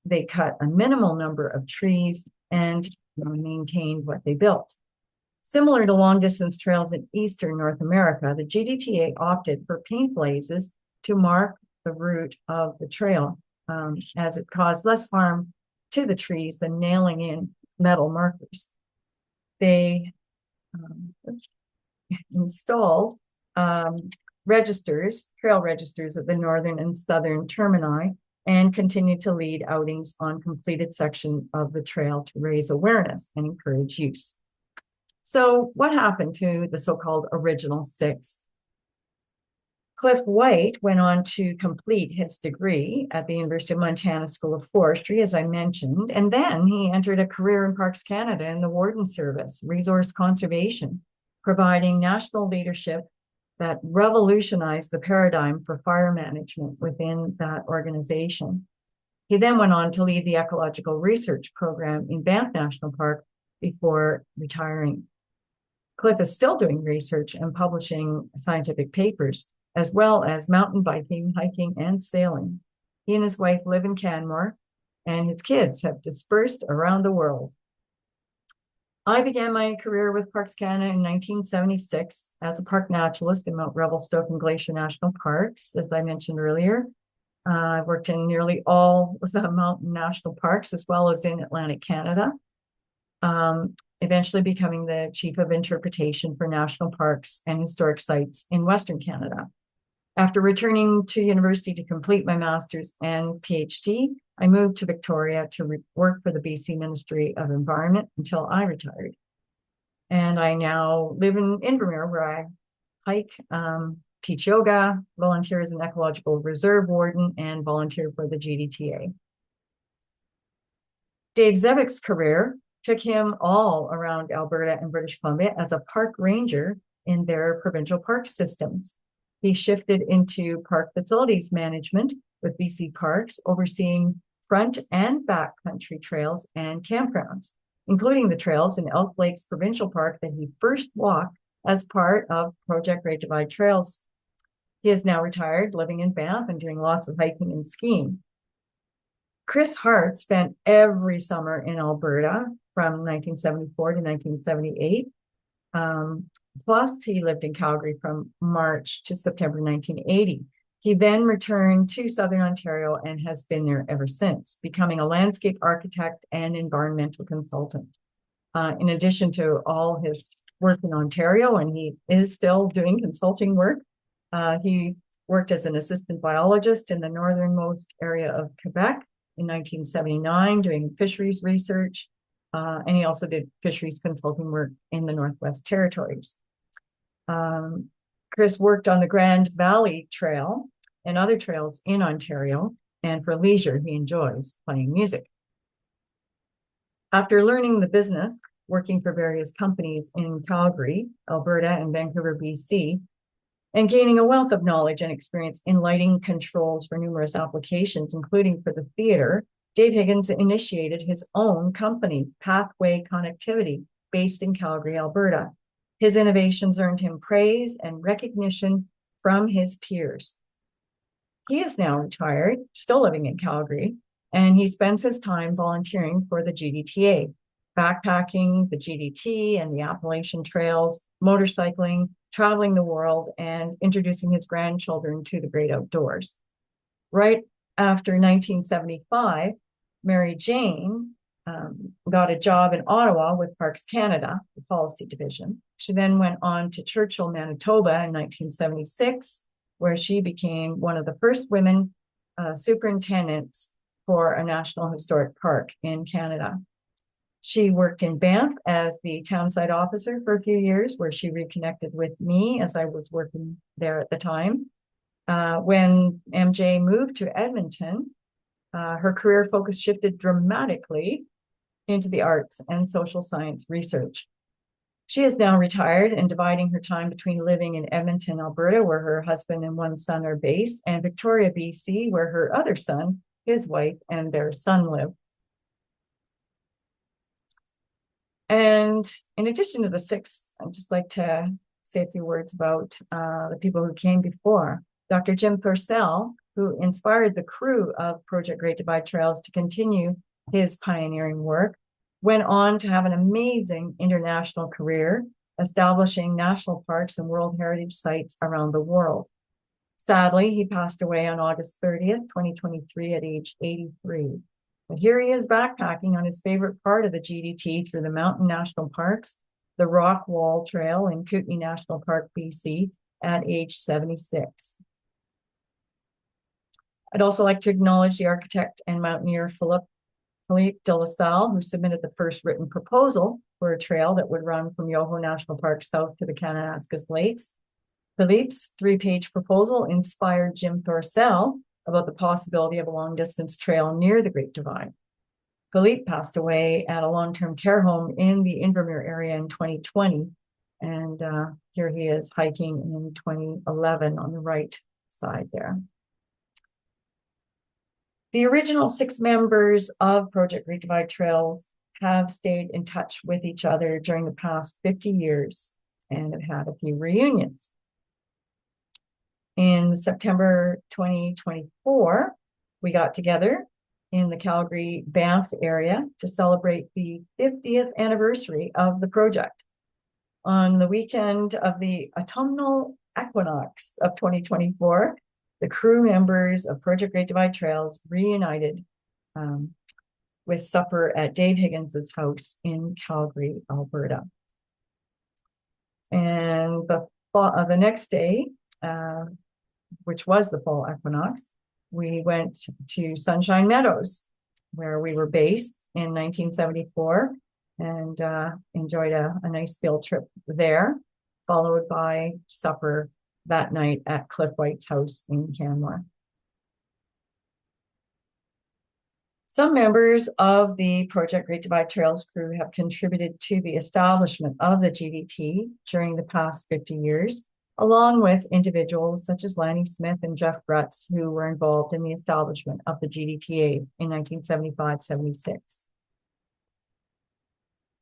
They cut a minimal number of trees and maintained what they built. Similar to long-distance trails in eastern North America, the GDTA opted for paint blazes to mark the route of the trail, as it caused less harm to the trees than nailing in metal markers. They installed trail registers at the northern and southern termini, and continued to lead outings on completed section of the trail to raise awareness and encourage use. So what happened to the so-called original six? Cliff White went on to complete his degree at the University of Montana School of Forestry, as I mentioned, and then he entered a career in Parks Canada in the Warden Service, resource conservation, providing national leadership that revolutionized the paradigm for fire management within that organization. He then went on to lead the ecological research program in Banff National Park before retiring. Cliff is still doing research and publishing scientific papers, as well as mountain biking, hiking, and sailing. He and his wife live in Canmore, and his kids have dispersed around the world. I began my career with Parks Canada in 1976 as a park naturalist in Mount Revelstoke and Glacier National Parks, as I mentioned earlier. I worked in nearly all of the mountain national parks, as well as in Atlantic Canada, eventually becoming the chief of interpretation for national parks and historic sites in Western Canada. After returning to university to complete my master's and PhD, I moved to Victoria to work for the BC Ministry of Environment until I retired. And I now live in Invermere, where I hike, teach yoga, volunteer as an ecological reserve warden, and volunteer for the GDTA. Dave Zevik's career took him all around Alberta and British Columbia as a park ranger in their provincial park systems. He shifted into park facilities management with BC Parks, overseeing front and back country trails and campgrounds, including the trails in Elk Lakes Provincial Park that he first walked as part of Project Great Divide Trails. He is now retired, living in Banff and doing lots of hiking and skiing. Chris Hart spent every summer in Alberta from 1974 to 1978. Plus, he lived in Calgary from March to September 1980. He then returned to Southern Ontario and has been there ever since, becoming a landscape architect and environmental consultant. In addition to all his work in Ontario, and he is still doing consulting work, he worked as an assistant biologist in the northernmost area of Quebec in 1979, doing fisheries research, and he also did fisheries consulting work in the Northwest Territories. Chris worked on the Grand Valley Trail and other trails in Ontario, and for leisure, he enjoys playing music. After learning the business, working for various companies in Calgary, Alberta, and Vancouver, BC, and gaining a wealth of knowledge and experience in lighting controls for numerous applications, including for the theater, Dave Higgins initiated his own company, Pathway Connectivity, based in Calgary, Alberta. His innovations earned him praise and recognition from his peers. He is now retired, still living in Calgary, and he spends his time volunteering for the GDTA, backpacking the GDT and the Appalachian Trails, motorcycling, traveling the world, and introducing his grandchildren to the great outdoors. Right after 1975, Mary Jane got a job in Ottawa with Parks Canada, the policy division. She then went on to Churchill, Manitoba in 1976, where she became one of the first women superintendents for a National Historic Park in Canada. She worked in Banff as the townsite officer for a few years, where she reconnected with me as I was working there at the time. When MJ moved to Edmonton, her career focus shifted dramatically into the arts and social science research. She is now retired and dividing her time between living in Edmonton, Alberta, where her husband and one son are based, and Victoria, BC, where her other son, his wife, and their son live. And in addition to the six, I'd just like to say a few words about the people who came before. Dr. Jim Thorsell, who inspired the crew of Project Great Divide Trails to continue his pioneering work, went on to have an amazing international career, establishing national parks and World Heritage sites around the world. Sadly, he passed away on August 30th, 2023 at age 83. But here he is backpacking on his favorite part of the GDT through the mountain national parks, the Rock Wall Trail in Kootenay National Park, BC, at age 76. I'd also like to acknowledge the architect and mountaineer Philippe de La Salle, who submitted the first written proposal for a trail that would run from Yoho National Park south to the Kananaskis Lakes. Philippe's 3-page proposal inspired Jim Thorsell about the possibility of a long-distance trail near the Great Divide. Philippe passed away at a long-term care home in the Invermere area in 2020, and here he is hiking in 2011 on the right side there. The original 6 members of Project Great Divide Trails have stayed in touch with each other during the past 50 years and have had a few reunions. In September 2024, we got together in the Calgary Banff area to celebrate the 50th anniversary of the project. On the weekend of the autumnal equinox of 2024, the crew members of Project Great Divide Trails reunited with supper at Dave Higgins's house in Calgary, Alberta. And the next day, which was the fall equinox, we went to Sunshine Meadows, where we were based in 1974, and enjoyed a nice field trip there, followed by supper that night at Cliff White's house in Canmore. Some members of the Project Great Divide Trails crew have contributed to the establishment of the GDT during the past 50 years, along with individuals such as Lanny Smith and Jeff Grutz, who were involved in the establishment of the GDTA in 1975-76.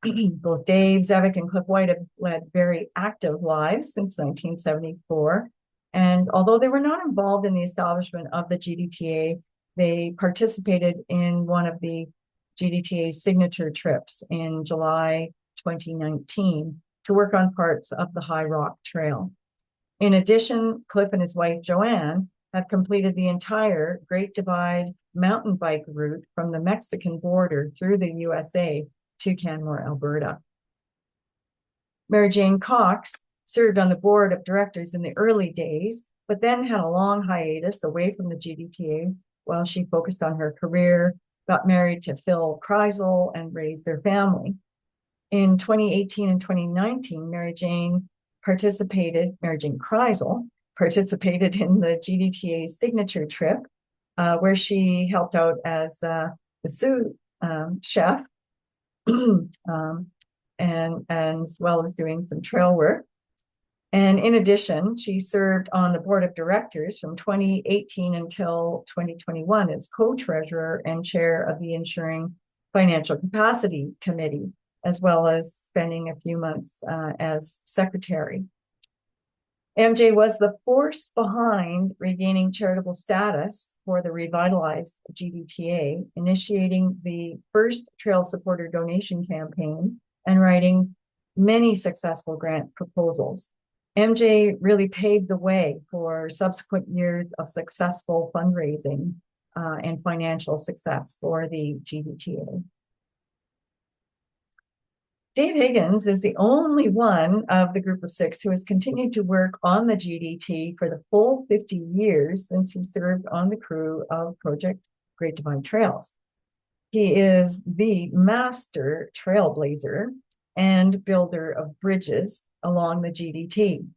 Both Dave, Zevik, and Cliff White have led very active lives since 1974. And although they were not involved in the establishment of the GDTA, they participated in one of the GDTA's signature trips in July 2019 to work on parts of the High Rock Trail. In addition, Cliff and his wife, Joanne, have completed the entire Great Divide mountain bike route from the Mexican border through the USA to Canmore, Alberta. Mary Jane Cox served on the board of directors in the early days, but then had a long hiatus away from the GDTA while she focused on her career, got married to Phil Kreisel, and raised their family. In 2018 and 2019, Mary Jane Kreisel participated in the GDTA's signature trip, where she helped out as the sous chef, and as well as doing some trail work. And in addition, she served on the board of directors from 2018 until 2021 as co-treasurer and chair of the Ensuring Financial Capacity Committee, as well as spending a few months as secretary. MJ was the force behind regaining charitable status for the revitalized GDTA, initiating the first trail supporter donation campaign and writing many successful grant proposals. MJ really paved the way for subsequent years of successful fundraising and financial success for the GDTA. Dave Higgins is the only one of the group of 6 who has continued to work on the GDT for the full 50 years since he served on the crew of Project Great Divide Trails. He is the master trailblazer and builder of bridges along the GDT.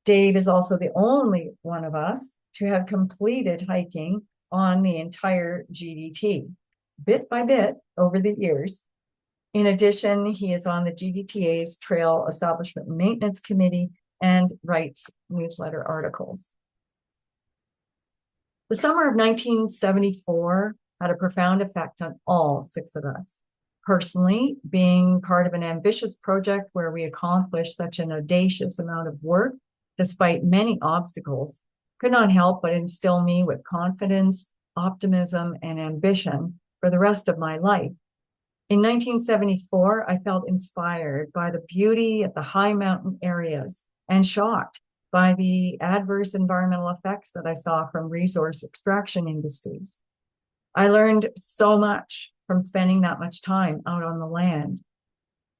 Dave is also the only one of us to have completed hiking on the entire GDT, bit by bit over the years. In addition, he is on the GDTA's Trail Establishment and Maintenance Committee and writes newsletter articles. The summer of 1974 had a profound effect on all 6 of us. Personally, being part of an ambitious project where we accomplished such an audacious amount of work, despite many obstacles, could not help but instill me with confidence, optimism, and ambition for the rest of my life. In 1974, I felt inspired by the beauty of the high mountain areas and shocked by the adverse environmental effects that I saw from resource extraction industries. I learned so much from spending that much time out on the land.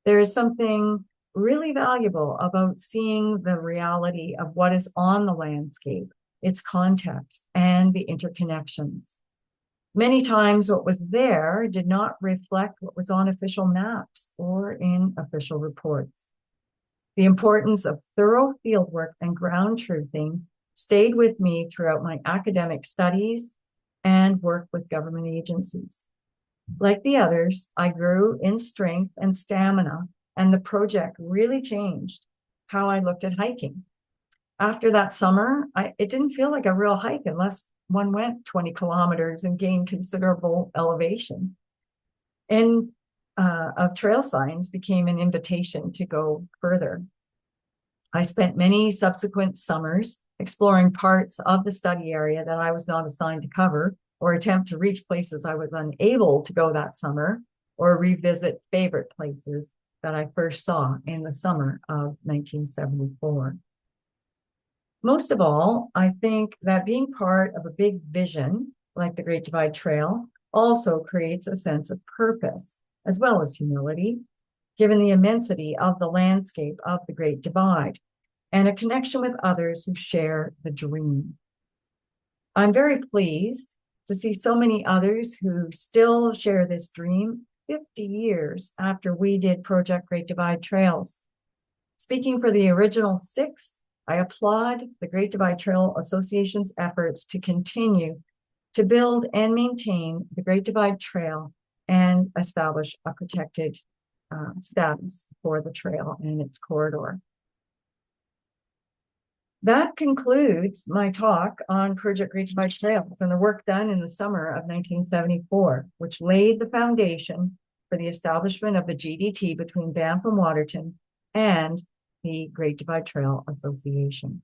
There is something really valuable about seeing the reality of what is on the landscape, its context, and the interconnections. Many times what was there did not reflect what was on official maps or in official reports. The importance of thorough fieldwork and ground truthing stayed with me throughout my academic studies and work with government agencies. Like the others, I grew in strength and stamina, and the project really changed how I looked at hiking. After that summer, it didn't feel like a real hike unless one went 20 kilometers and gained considerable elevation. And of trail signs became an invitation to go further. I spent many subsequent summers exploring parts of the study area that I was not assigned to cover, or attempt to reach places I was unable to go that summer, or revisit favorite places that I first saw in the summer of 1974. Most of all, I think that being part of a big vision, like the Great Divide Trail, also creates a sense of purpose, as well as humility, given the immensity of the landscape of the Great Divide, and a connection with others who share the dream. I'm very pleased to see so many others who still share this dream 50 years after we did Project Great Divide Trails. Speaking for the original 6, I applaud the Great Divide Trail Association's efforts to continue to build and maintain the Great Divide Trail and establish a protected status for the trail and its corridor. That concludes my talk on Project Great Divide Trails and the work done in the summer of 1974, which laid the foundation for the establishment of the GDT between Banff and Waterton and the Great Divide Trail Association.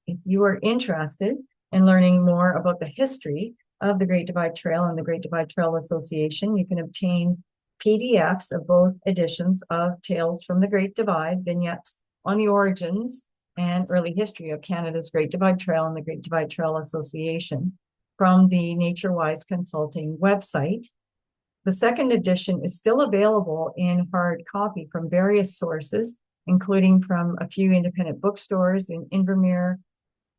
If you are interested in learning more about the history of the Great Divide Trail and the Great Divide Trail Association, you can obtain PDFs of both editions of Tales from the Great Divide, vignettes on the origins and early history of Canada's Great Divide Trail and the Great Divide Trail Association from the NatureWise Consulting website. The second edition is still available in hard copy from various sources, including from a few independent bookstores in Invermere,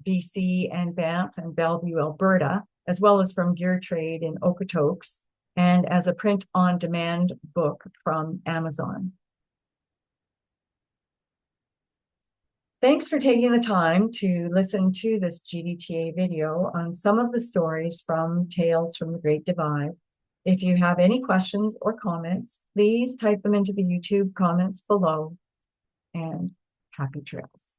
BC, and Banff and Bellevue, Alberta, as well as from Gear Trade in Okotoks, and as a print-on-demand book from Amazon. Thanks for taking the time to listen to this GDTA video on some of the stories from Tales from the Great Divide. If you have any questions or comments, please type them into the YouTube comments below, and happy trails.